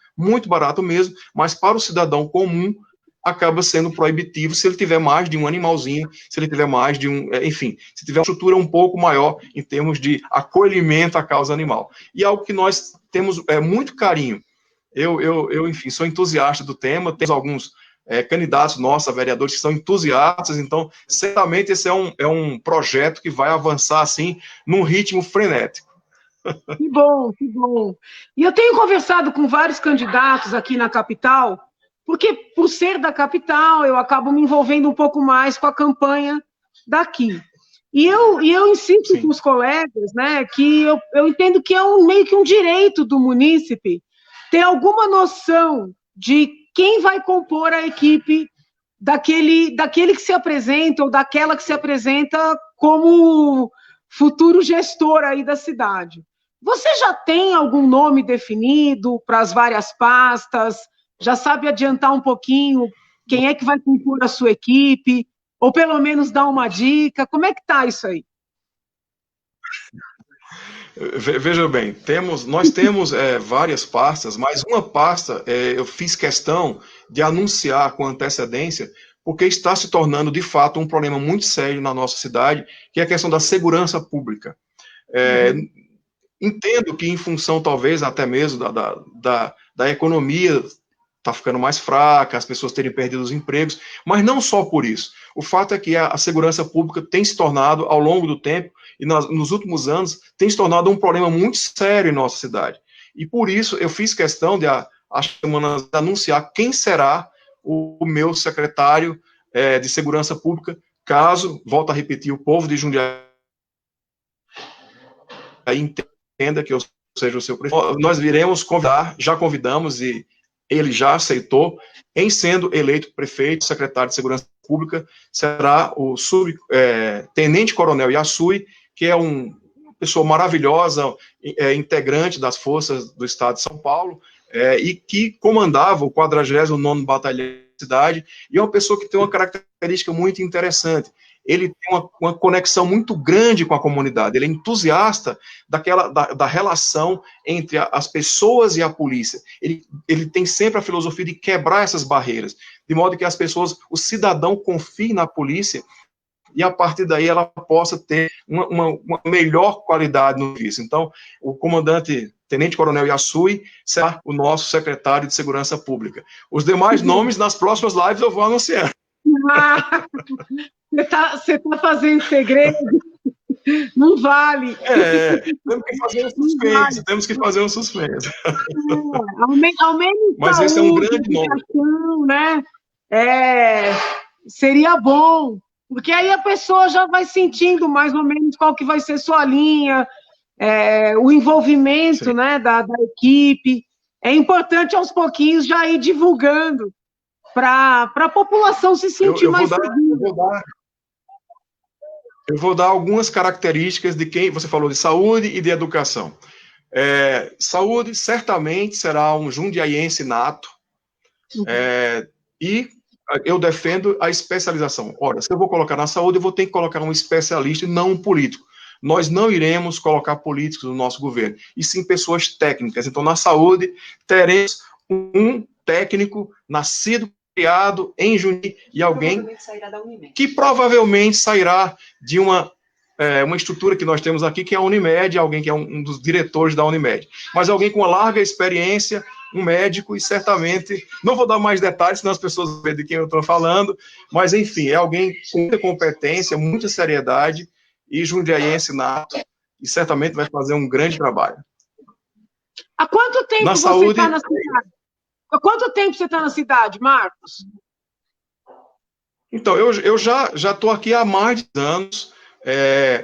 mesmo, mas para o cidadão comum, acaba sendo proibitivo se ele tiver mais de um animalzinho, se ele tiver mais de enfim, se tiver uma estrutura um pouco maior em termos de acolhimento à causa animal. E algo que nós temos muito carinho. Eu, enfim, sou entusiasta do tema, temos alguns candidatos nossos, vereadores, que são entusiastas, então, certamente esse é um projeto que vai avançar, assim, num ritmo frenético. Que bom, que bom. E eu tenho conversado com vários candidatos aqui na capital, porque, por ser da capital, eu acabo me envolvendo um pouco mais com a campanha daqui. E eu insisto com os colegas, né, que eu entendo que é meio que um direito do munícipe ter alguma noção de quem vai compor a equipe daquele que se apresenta ou daquela que se apresenta como futuro gestor aí da cidade. Você já tem algum nome definido para as várias pastas? Já sabe adiantar um pouquinho quem é que vai compor a sua equipe? Ou pelo menos dar uma dica? Como é que está isso aí? Veja bem, nós temos várias pastas, mas uma pasta eu fiz questão de anunciar com antecedência, porque está se tornando, de fato, um problema muito sério na nossa cidade, que é a questão da segurança pública. Entendo que, em função, talvez, até mesmo da economia está ficando mais fraca, as pessoas terem perdido os empregos, mas não só por isso. O fato é que a segurança pública tem se tornado, ao longo do tempo, e nos últimos anos, tem se tornado um problema muito sério em nossa cidade. E por isso eu fiz questão de, há semanas, anunciar quem será o meu secretário de segurança pública, caso, volto a repetir, o povo de Jundiaí entenda que eu seja o seu prefeito. Nós viremos convidar, já convidamos e ele já aceitou, em sendo eleito prefeito, secretário de Segurança Pública, será o tenente-coronel Yasui, que é uma pessoa maravilhosa, integrante das forças do Estado de São Paulo, e que comandava o 49º Batalhão da cidade, e é uma pessoa que tem uma característica muito interessante. Ele tem uma conexão muito grande com a comunidade, ele é entusiasta da relação entre as pessoas e a polícia. Ele tem sempre a filosofia de quebrar essas barreiras, de modo que as pessoas, o cidadão confie na polícia e a partir daí ela possa ter uma melhor qualidade no serviço. Então, o comandante Tenente-Coronel Yasui será o nosso secretário de Segurança Pública. Os demais nomes, nas próximas lives, eu vou anunciar. Você tá fazendo segredo? Não vale. Temos que fazer um suspense, temos que fazer um suspense. Ao menos mas saúde, esse é um grande nome. Né? Seria bom, porque aí a pessoa já vai sentindo mais ou menos qual que vai ser sua linha, o envolvimento, né, da equipe. É importante, aos pouquinhos, já ir divulgando para a população se sentir mais segura. Eu vou dar algumas características de quem você falou de saúde e de educação. Saúde certamente será um jundiaiense nato, e eu defendo a especialização. Ora, se eu vou colocar na saúde, eu vou ter que colocar um especialista e não um político. Nós não iremos colocar políticos no nosso governo, e sim pessoas técnicas. Então, na saúde, teremos um técnico nascido, criado em Jundiaí, e alguém que provavelmente sairá de uma estrutura que nós temos aqui, que é a Unimed, alguém que é um dos diretores da Unimed, mas alguém com uma larga experiência, um médico, e certamente, não vou dar mais detalhes, senão as pessoas vão ver de quem eu estou falando, mas enfim, é alguém com muita competência, muita seriedade, e jundiaiense nato, e certamente vai fazer um grande trabalho. Há quanto tempo você está na cidade? Há quanto tempo você está na cidade, Marcos? Então, eu já estou aqui há mais de anos.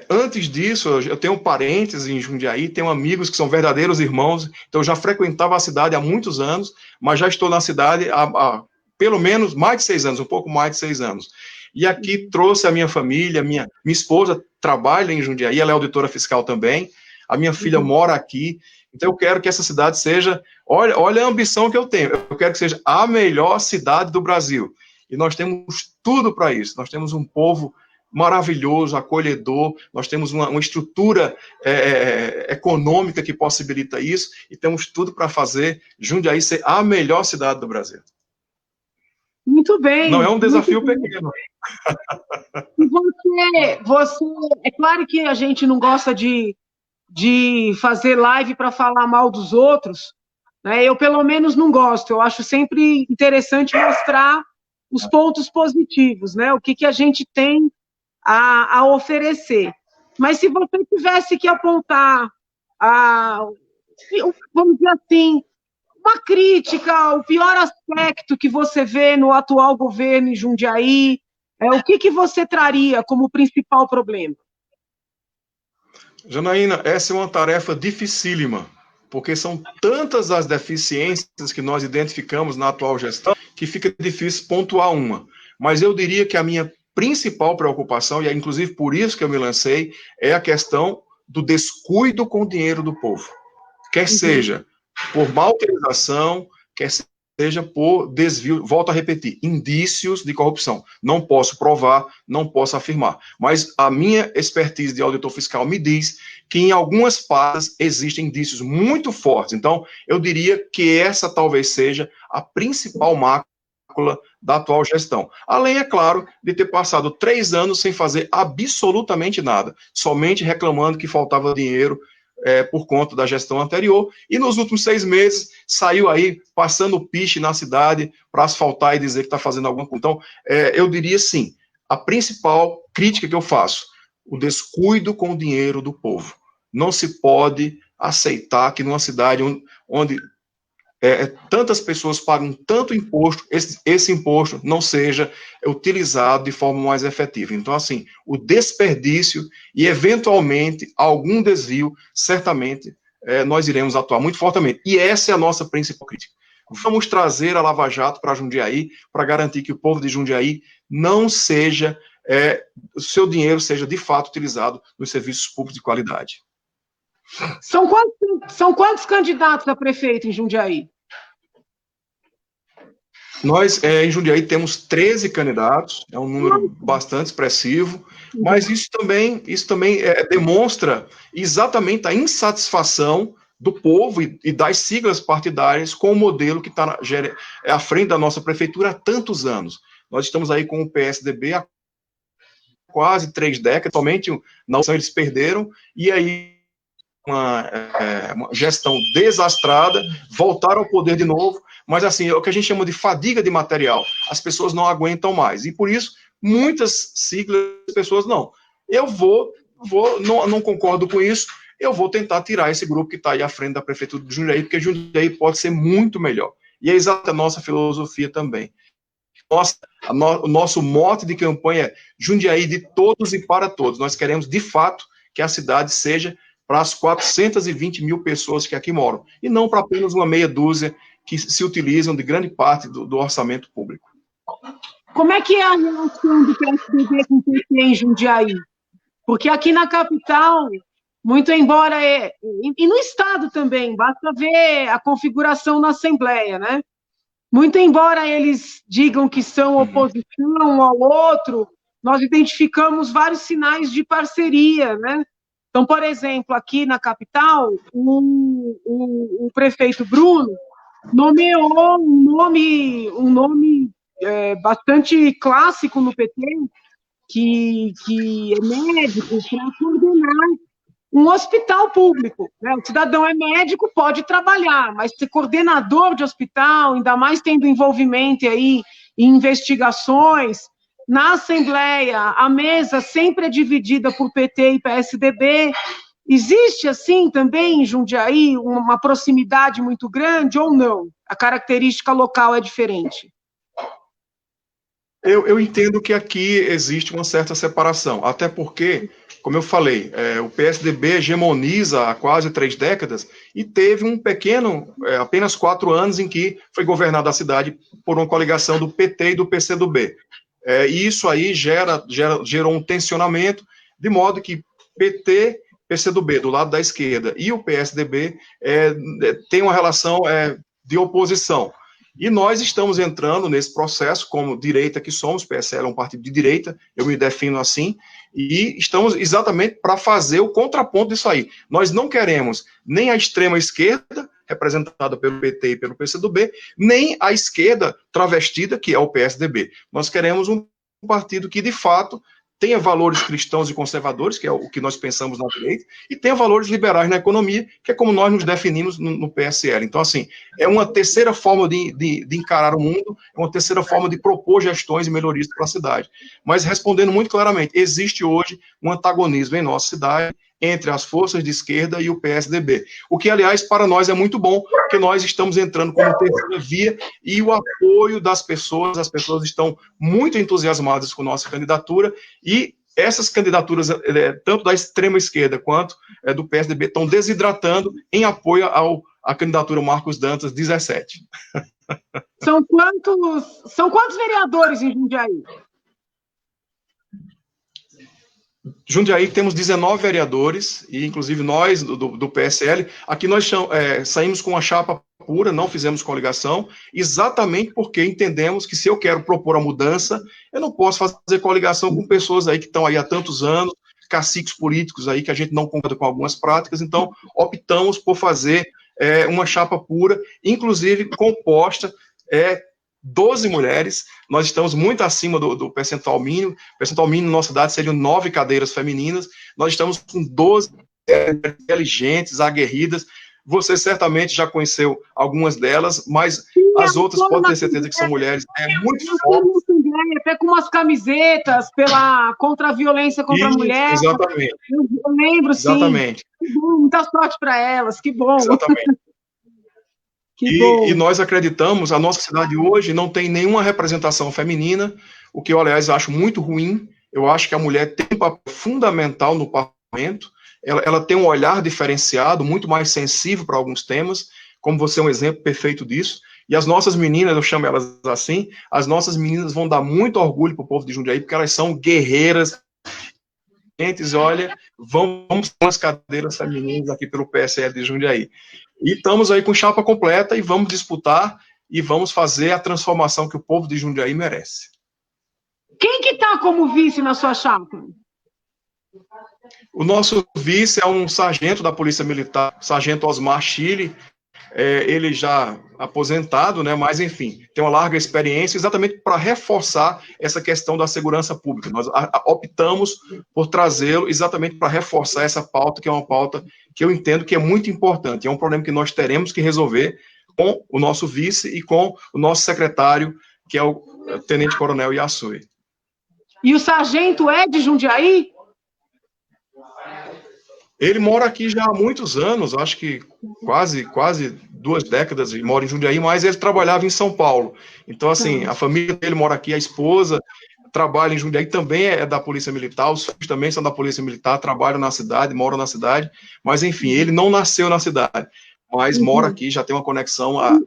Antes disso, eu tenho parentes em Jundiaí, tenho amigos que são verdadeiros irmãos, então eu já frequentava a cidade há muitos anos, mas já estou na cidade há pelo menos mais de 6 anos, um pouco mais de 6 anos. E aqui trouxe a minha família, minha esposa trabalha em Jundiaí, ela é auditora fiscal também, a minha filha mora aqui, então eu quero que essa cidade seja, olha a ambição que eu tenho, eu quero que seja a melhor cidade do Brasil, e nós temos tudo para isso, nós temos um povo maravilhoso, acolhedor, nós temos uma estrutura econômica que possibilita isso, e temos tudo para fazer Jundiaí ser a melhor cidade do Brasil. Muito bem. Não é um desafio pequeno. E você, é claro que a gente não gosta de fazer live para falar mal dos outros, né? Eu, pelo menos, não gosto. Eu acho sempre interessante mostrar os pontos positivos, né? O que a gente tem a oferecer. Mas se você tivesse que apontar, vamos dizer assim, uma crítica, o pior aspecto que você vê no atual governo em Jundiaí, o que você traria como principal problema? Janaína, essa é uma tarefa dificílima, porque são tantas as deficiências que nós identificamos na atual gestão que fica difícil pontuar uma. Mas eu diria que a minha principal preocupação, e é inclusive por isso que eu me lancei, é a questão do descuido com o dinheiro do povo. Quer seja por má utilização, quer seja seja por desvio, volto a repetir, indícios de corrupção. Não posso provar, não posso afirmar. Mas a minha expertise de auditor fiscal me diz que em algumas partes existem indícios muito fortes. Então, eu diria que essa talvez seja a principal mácula da atual gestão. Além, é claro, de ter passado 3 anos sem fazer absolutamente nada, somente reclamando que faltava dinheiro por conta da gestão anterior, e nos últimos 6 meses saiu aí passando piche na cidade para asfaltar e dizer que está fazendo alguma coisa. Então, eu diria sim, a principal crítica que eu faço, o descuido com o dinheiro do povo. Não se pode aceitar que numa cidade onde tantas pessoas pagam tanto imposto, esse imposto não seja utilizado de forma mais efetiva. Então, assim, o desperdício e, eventualmente, algum desvio, certamente, nós iremos atuar muito fortemente. E essa é a nossa principal crítica. Vamos trazer a Lava Jato para Jundiaí, para garantir que o povo de Jundiaí não seja, o seu dinheiro seja, de fato, utilizado nos serviços públicos de qualidade. São quantos candidatos a prefeito em Jundiaí? Nós, em Jundiaí, temos 13 candidatos, é um número bastante expressivo, mas isso também demonstra exatamente a insatisfação do povo e das siglas partidárias com o modelo que está à frente da nossa prefeitura há tantos anos. Nós estamos aí com o PSDB há quase 3 décadas, somente na eleição eles perderam, e aí uma gestão desastrada, voltaram ao poder de novo, mas assim, é o que a gente chama de fadiga de material, as pessoas não aguentam mais, e por isso, muitas siglas, pessoas não concordo com isso, eu vou tentar tirar esse grupo que está aí à frente da prefeitura de Jundiaí, porque Jundiaí pode ser muito melhor, e é exatamente a nossa filosofia também. O nosso mote de campanha é Jundiaí de todos e para todos, nós queremos de fato que a cidade seja para as 420 mil pessoas que aqui moram, e não para apenas uma meia dúzia que se utilizam de grande parte do orçamento público. Como é que é a relação do PSDB com o PT em Jundiaí? Porque aqui na capital, muito embora... E no Estado também, basta ver a configuração na Assembleia, né? Muito embora eles digam que são oposição um ao outro, nós identificamos vários sinais de parceria, né? Então, por exemplo, aqui na capital, o prefeito Bruno nomeou um nome bastante clássico no PT, que é médico, para coordenar um hospital público. Né? O cidadão é médico, pode trabalhar, mas ser coordenador de hospital, ainda mais tendo envolvimento aí em investigações. Na Assembleia, a mesa sempre é dividida por PT e PSDB. Existe, assim, também em Jundiaí, uma proximidade muito grande ou não? A característica local é diferente? Eu entendo que aqui existe uma certa separação, até porque, como eu falei, o PSDB hegemoniza há quase 3 décadas e teve um pequeno, apenas 4 anos em que foi governada a cidade por uma coligação do PT e do PCdoB. E isso aí gerou um tensionamento, de modo que PT, PCdoB, do lado da esquerda, e o PSDB tem uma relação de oposição. E nós estamos entrando nesse processo, como direita que somos, o PSL é um partido de direita, eu me defino assim, e estamos exatamente para fazer o contraponto disso aí. Nós não queremos nem a extrema esquerda, representada pelo PT e pelo PCdoB, nem a esquerda travestida, que é o PSDB. Nós queremos um partido que, de fato, tenha valores cristãos e conservadores, que é o que nós pensamos na direita, e tenha valores liberais na economia, que é como nós nos definimos no PSL. Então, assim, é uma terceira forma de encarar o mundo, é uma terceira forma de propor gestões e melhorias para a cidade. Mas, respondendo muito claramente, existe hoje um antagonismo em nossa cidade entre as forças de esquerda e o PSDB. O que, aliás, para nós é muito bom, porque nós estamos entrando como terceira via e o apoio das pessoas, as pessoas estão muito entusiasmadas com nossa candidatura e essas candidaturas, tanto da extrema esquerda quanto do PSDB, estão desidratando em apoio à candidatura Marcos Dantas 17. São quantos vereadores em Jundiaí? Jundiaí temos 19 vereadores, e inclusive nós, do PSL, aqui nós saímos com uma chapa pura, não fizemos coligação, exatamente porque entendemos que se eu quero propor a mudança, eu não posso fazer coligação com pessoas aí que estão aí há tantos anos, caciques políticos aí que a gente não concorda com algumas práticas, então optamos por fazer uma chapa pura, inclusive composta 12 mulheres, nós estamos muito acima do percentual mínimo. O percentual mínimo na nossa cidade seriam 9 cadeiras femininas, nós estamos com 12 inteligentes, aguerridas. Você certamente já conheceu algumas delas, mas as outras podem ter certeza que são mulheres muito fortes. Até com umas camisetas contra a violência contra a mulher. Exatamente. Eu lembro, sim. Exatamente. Que bom, muita sorte para elas, que bom. Exatamente. Bom. E nós acreditamos, a nossa cidade hoje não tem nenhuma representação feminina, o que eu, aliás, acho muito ruim. Eu acho que a mulher tem um papel fundamental no parlamento, ela tem um olhar diferenciado, muito mais sensível para alguns temas, como você é um exemplo perfeito disso. E as nossas meninas, eu chamo elas assim, as nossas meninas vão dar muito orgulho para o povo de Jundiaí, porque elas são guerreiras. Olha, vamos com as cadeiras femininas aqui pelo PSL de Jundiaí. E estamos aí com chapa completa e vamos disputar e vamos fazer a transformação que o povo de Jundiaí merece. Quem que está como vice na sua chapa? O nosso vice é um sargento da Polícia Militar, sargento Osmar Chile, ele já aposentado, né, mas enfim, tem uma larga experiência exatamente para reforçar essa questão da segurança pública. Nós optamos por trazê-lo exatamente para reforçar essa pauta, que é uma pauta que eu entendo que é muito importante, é um problema que nós teremos que resolver com o nosso vice e com o nosso secretário, que é o Tenente Coronel Iasui. E o sargento é de Jundiaí? Ele mora aqui já há muitos anos, acho que quase 2 décadas, ele mora em Jundiaí, mas ele trabalhava em São Paulo. Então, assim, a família dele mora aqui, a esposa trabalha em Jundiaí, também é da Polícia Militar, os filhos também são da Polícia Militar, trabalham na cidade, moram na cidade, com ele não nasceu na cidade, mas mora aqui, já tem uma conexão há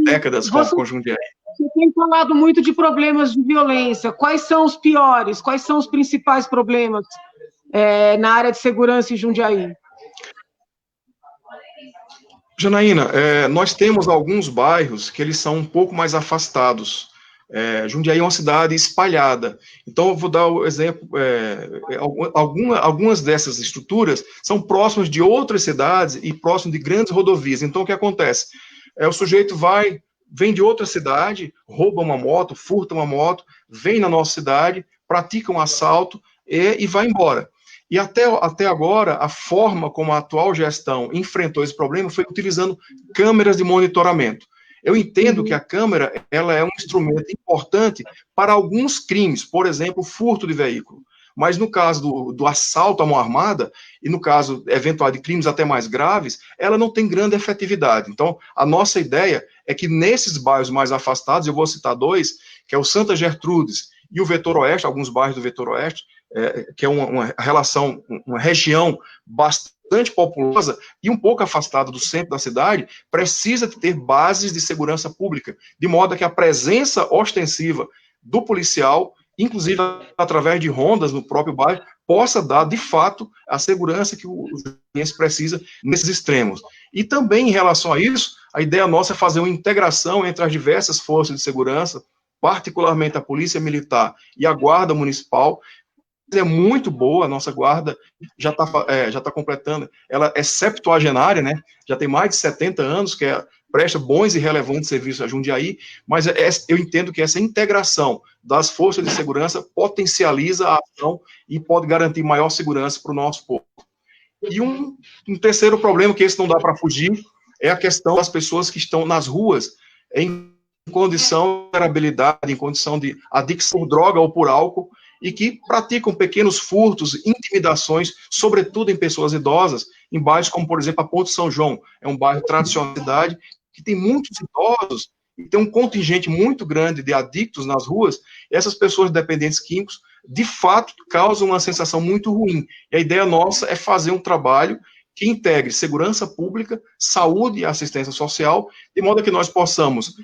décadas com Jundiaí. Você tem falado muito de problemas de violência. Quais são os piores? Quais são os principais problemas na área de segurança em Jundiaí? Janaína, nós temos alguns bairros que eles são um pouco mais afastados. Jundiaí é uma cidade espalhada. Então, eu vou dar o exemplo, algumas dessas estruturas são próximas de outras cidades e próximas de grandes rodovias. Então, o que acontece? O sujeito vem de outra cidade, rouba uma moto, furta uma moto, vem na nossa cidade, pratica um assalto e vai embora. E até agora, a forma como a atual gestão enfrentou esse problema foi utilizando câmeras de monitoramento. Eu entendo que a câmera ela é um instrumento importante para alguns crimes, por exemplo, furto de veículo. Mas no caso do assalto à mão armada, e no caso eventual de crimes até mais graves, ela não tem grande efetividade. Então, a nossa ideia é que nesses bairros mais afastados, eu vou citar 2, que é o Santa Gertrudes e o Vetor Oeste, alguns bairros do Vetor Oeste, que é uma região bastante populosa e um pouco afastada do centro da cidade, precisa ter bases de segurança pública, de modo que a presença ostensiva do policial, inclusive através de rondas no próprio bairro, possa dar, de fato, a segurança que o juniense precisa nesses extremos. E também, em relação a isso, a ideia nossa é fazer uma integração entre as diversas forças de segurança, particularmente a Polícia Militar e a Guarda Municipal. É muito boa, a nossa guarda já tá completando, ela é septuagenária, né? Já tem mais de 70 anos, presta bons e relevantes serviços a Jundiaí, mas eu entendo que essa integração das forças de segurança potencializa a ação e pode garantir maior segurança para o nosso povo. E um terceiro problema, que esse não dá para fugir, é a questão das pessoas que estão nas ruas em condição de vulnerabilidade, em condição de adicção por droga ou por álcool, e que praticam pequenos furtos, intimidações, sobretudo em pessoas idosas, em bairros como, por exemplo, a Ponte São João, é um bairro tradicional da cidade, que tem muitos idosos, e tem um contingente muito grande de adictos nas ruas, e essas pessoas dependentes químicos, de fato, causam uma sensação muito ruim. E a ideia nossa é fazer um trabalho que integre segurança pública, saúde e assistência social, de modo que nós possamos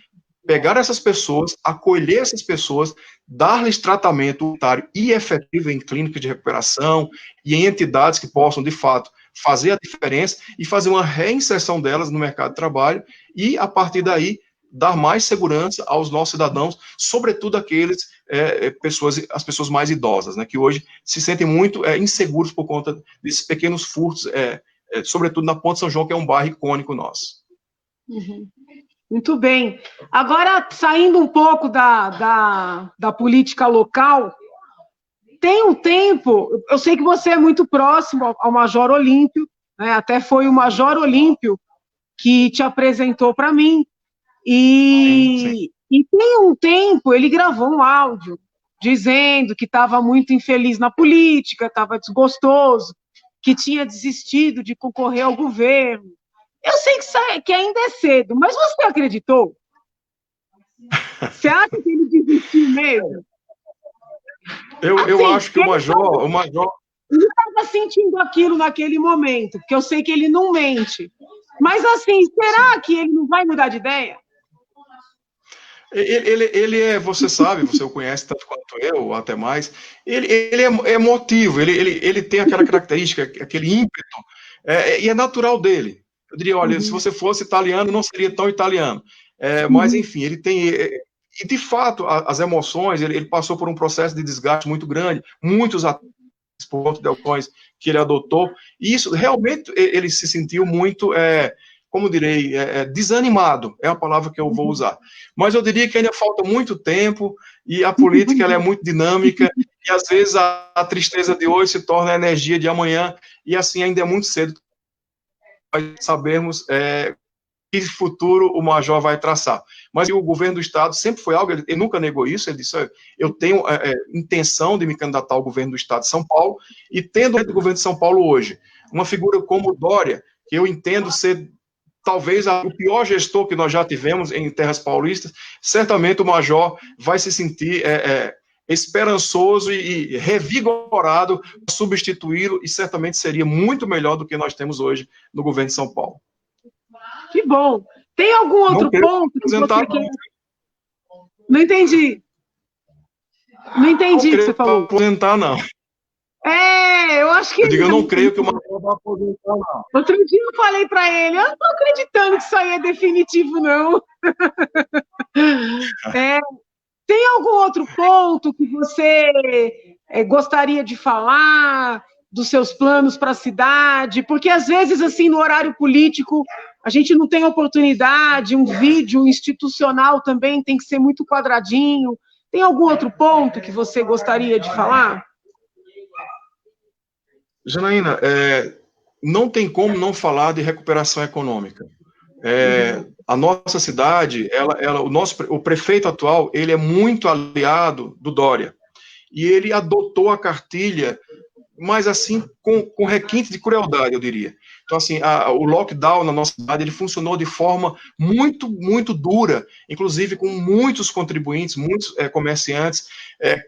pegar essas pessoas, acolher essas pessoas, dar-lhes tratamento unitário e efetivo em clínicas de recuperação e em entidades que possam, de fato, fazer a diferença e fazer uma reinserção delas no mercado de trabalho e, a partir daí, dar mais segurança aos nossos cidadãos, sobretudo as pessoas mais idosas, né, que hoje se sentem muito inseguros por conta desses pequenos furtos, sobretudo na Ponte São João, que é um bairro icônico nosso. Uhum. Muito bem. Agora, saindo um pouco da política local, tem um tempo, eu sei que você é muito próximo ao Major Olímpio, né, até foi o Major Olímpio que te apresentou para mim, e tem um tempo ele gravou um áudio dizendo que estava muito infeliz na política, estava desgostoso, que tinha desistido de concorrer ao governo. Eu sei que ainda é cedo, mas você acreditou? Você acha que ele desistiu mesmo? Eu acho que o Major... Ele estava sentindo aquilo naquele momento, porque eu sei que ele não mente. Mas, assim, será que ele não vai mudar de ideia? Ele você sabe, você o conhece tanto quanto eu, até mais, ele é emotivo, ele tem aquela característica, aquele ímpeto, e é natural dele. Eu diria, olha, se você fosse italiano, não seria tão italiano. Mas, enfim, ele tem... E, de fato, as emoções, ele passou por um processo de desgaste muito grande, muitos por conta de ações que ele adotou, e isso, realmente, ele se sentiu muito... como direi, desanimado, é a palavra que eu vou usar. Mas eu diria que ainda falta muito tempo, e a política ela é muito dinâmica, e às vezes a tristeza de hoje se torna a energia de amanhã, e assim ainda é muito cedo para sabermos que futuro o Major vai traçar. Mas o governo do Estado sempre foi algo, ele nunca negou isso, ele disse, eu tenho intenção de me candidatar ao governo do Estado de São Paulo, e tendo o governo de São Paulo hoje, uma figura como Dória, que eu entendo ser talvez o pior gestor que nós já tivemos em terras paulistas, certamente o Major vai se sentir esperançoso e revigorado para substituí-lo, e certamente seria muito melhor do que nós temos hoje no governo de São Paulo. Que bom. Tem algum outro ponto que você quer... Não entendi. Não entendi o que você falou. Não aposentar, não. Eu acho que... Eu não creio que o Major vai aposentar, não. Outro dia eu falei para ele, eu não estou acreditando que isso aí é definitivo, não. Tem algum outro ponto que você gostaria de falar dos seus planos para a cidade? Porque, às vezes, assim, no horário político, a gente não tem oportunidade, um vídeo institucional também tem que ser muito quadradinho. Tem algum outro ponto que você gostaria de falar? Janaína, não tem como não falar de recuperação econômica. A nossa cidade, o prefeito atual, ele é muito aliado do Dória, e ele adotou a cartilha, mas assim, com requinte de crueldade, eu diria. Então, assim, o lockdown na nossa cidade, ele funcionou de forma muito, muito dura, inclusive com muitos contribuintes, muitos comerciantes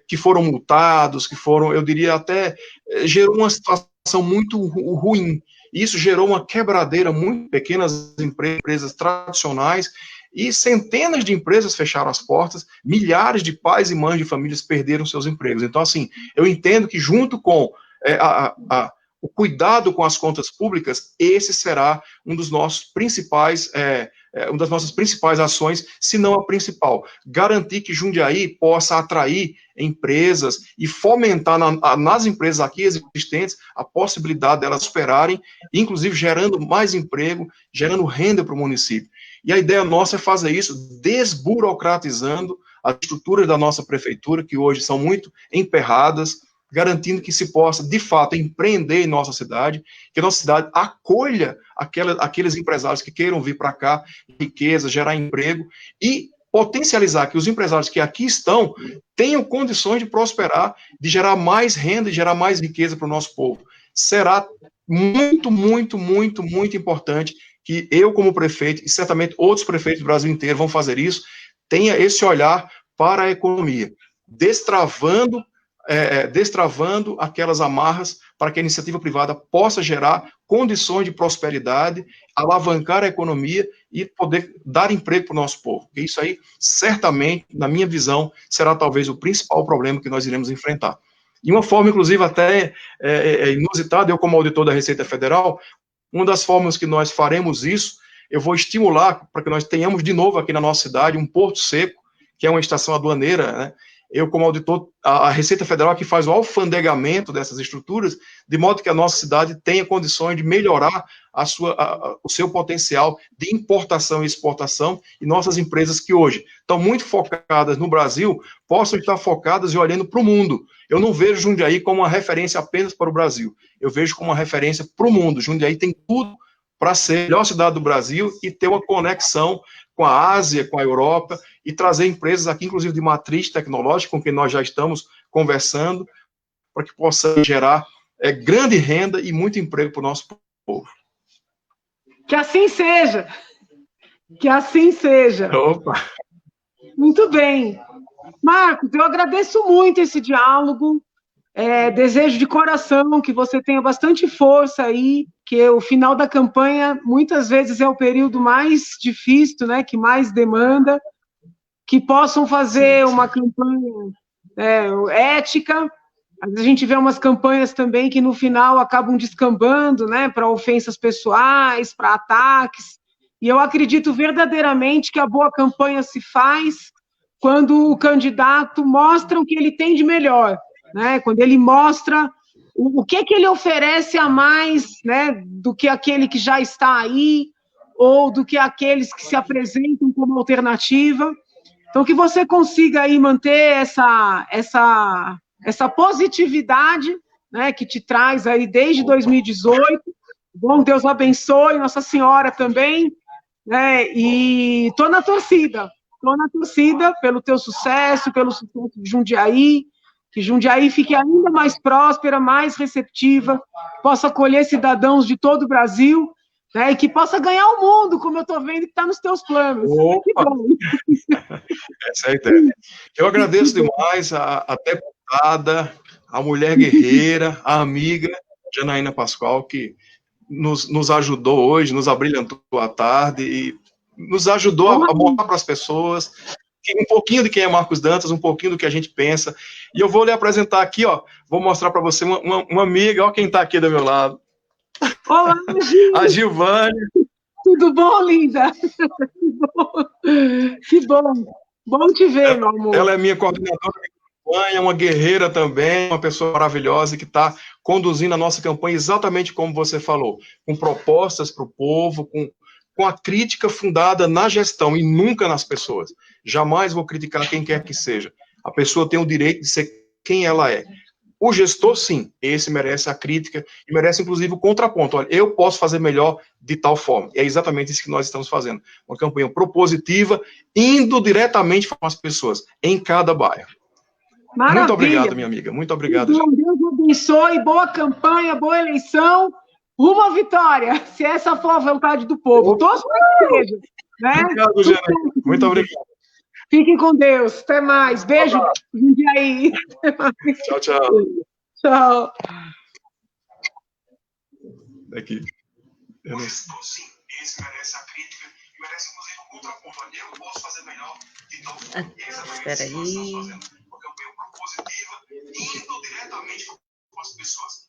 que foram multados, que foram, eu diria, até gerou uma situação muito ruim. Isso gerou uma quebradeira muito pequena, as empresas tradicionais, e centenas de empresas fecharam as portas, milhares de pais e mães de famílias perderam seus empregos. Então, assim, eu entendo que junto com o cuidado com as contas públicas, esse será um dos nossos principais, uma das nossas principais ações, se não a principal. Garantir que Jundiaí possa atrair empresas e fomentar nas empresas aqui existentes a possibilidade delas superarem, inclusive gerando mais emprego, gerando renda para o município. E a ideia nossa é fazer isso desburocratizando as estruturas da nossa prefeitura, que hoje são muito emperradas, garantindo que se possa, de fato, empreender em nossa cidade, que a nossa cidade acolha aqueles empresários que queiram vir para cá, riqueza, gerar emprego, e potencializar que os empresários que aqui estão tenham condições de prosperar, de gerar mais renda e gerar mais riqueza para o nosso povo. Será muito, muito, muito, muito importante que eu, como prefeito, e certamente outros prefeitos do Brasil inteiro vão fazer isso, tenha esse olhar para a economia, destravando aquelas amarras para que a iniciativa privada possa gerar condições de prosperidade, alavancar a economia e poder dar emprego para o nosso povo. Porque isso aí, certamente, na minha visão, será talvez o principal problema que nós iremos enfrentar. De uma forma, inclusive, até inusitada, eu como auditor da Receita Federal, uma das formas que nós faremos isso, eu vou estimular para que nós tenhamos de novo aqui na nossa cidade um porto seco, que é uma estação aduaneira, né? Eu, como auditor, a Receita Federal que faz o alfandegamento dessas estruturas, de modo que a nossa cidade tenha condições de melhorar o seu potencial de importação e exportação, e nossas empresas que hoje estão muito focadas no Brasil, possam estar focadas e olhando para o mundo. Eu não vejo Jundiaí como uma referência apenas para o Brasil, eu vejo como uma referência para o mundo. Jundiaí tem tudo para ser a melhor cidade do Brasil e ter uma conexão com a Ásia, com a Europa, e trazer empresas aqui, inclusive de matriz tecnológica, com quem nós já estamos conversando, para que possa gerar grande renda e muito emprego para o nosso povo. Que assim seja. Que assim seja. Opa! Muito bem. Marcos, eu agradeço muito esse diálogo. Desejo de coração que você tenha bastante força aí, que o final da campanha muitas vezes é o período mais difícil, né, que mais demanda, que possam fazer uma campanha ética. Às vezes a gente vê umas campanhas também que no final acabam descambando, né, para ofensas pessoais, para ataques, e eu acredito verdadeiramente que a boa campanha se faz quando o candidato mostra o que ele tem de melhor, né, quando ele mostra o que ele oferece a mais, né, do que aquele que já está aí, ou do que aqueles que se apresentam como alternativa. Então, que você consiga aí manter essa positividade, né, que te traz aí desde 2018. Bom, Deus abençoe, Nossa Senhora também, né, e estou na torcida pelo teu sucesso, pelo sucesso de Jundiaí, que Jundiaí fique ainda mais próspera, mais receptiva, possa acolher cidadãos de todo o Brasil, né, e que possa ganhar o mundo, como eu estou vendo que está nos teus planos. Que bom. Essa é a ideia. Eu agradeço demais a deputada, a mulher guerreira, a amiga Janaína Pascoal, que nos ajudou hoje, nos abrilhantou à tarde e nos ajudou a mostrar para as pessoas um pouquinho de quem é Marcos Dantas, um pouquinho do que a gente pensa. E eu vou lhe apresentar aqui, ó, vou mostrar para você uma amiga, ó quem está aqui do meu lado. Olá, Gil. A Gilvânia. Tudo bom, linda? Que bom. Bom te ver, meu amor. Ela é minha coordenadora de campanha, uma guerreira também, uma pessoa maravilhosa que está conduzindo a nossa campanha exatamente como você falou, com propostas para o povo, com a crítica fundada na gestão e nunca nas pessoas. Jamais vou criticar quem quer que seja. A pessoa tem o direito de ser quem ela é. O gestor, sim, esse merece a crítica e merece, inclusive, o contraponto. Olha, eu posso fazer melhor de tal forma. E é exatamente isso que nós estamos fazendo. Uma campanha propositiva, indo diretamente com as pessoas, em cada bairro. Maravilha. Muito obrigado, minha amiga. Muito obrigado. Bom, Deus abençoe, boa campanha, boa eleição, rumo à vitória, se essa for a vontade do povo. Torço para que seja. Né? Obrigado, Janaína. Muito obrigado. Fiquem com Deus. Até mais. Beijo. Jundiaí. Tchau, tchau. Tchau. Aqui. Eu não sei. Sim, esse merece a crítica e merece, inclusive, o contraponto. Eu posso fazer melhor de tal forma. Espera aí. Uma campanha propositiva, indo diretamente com as pessoas.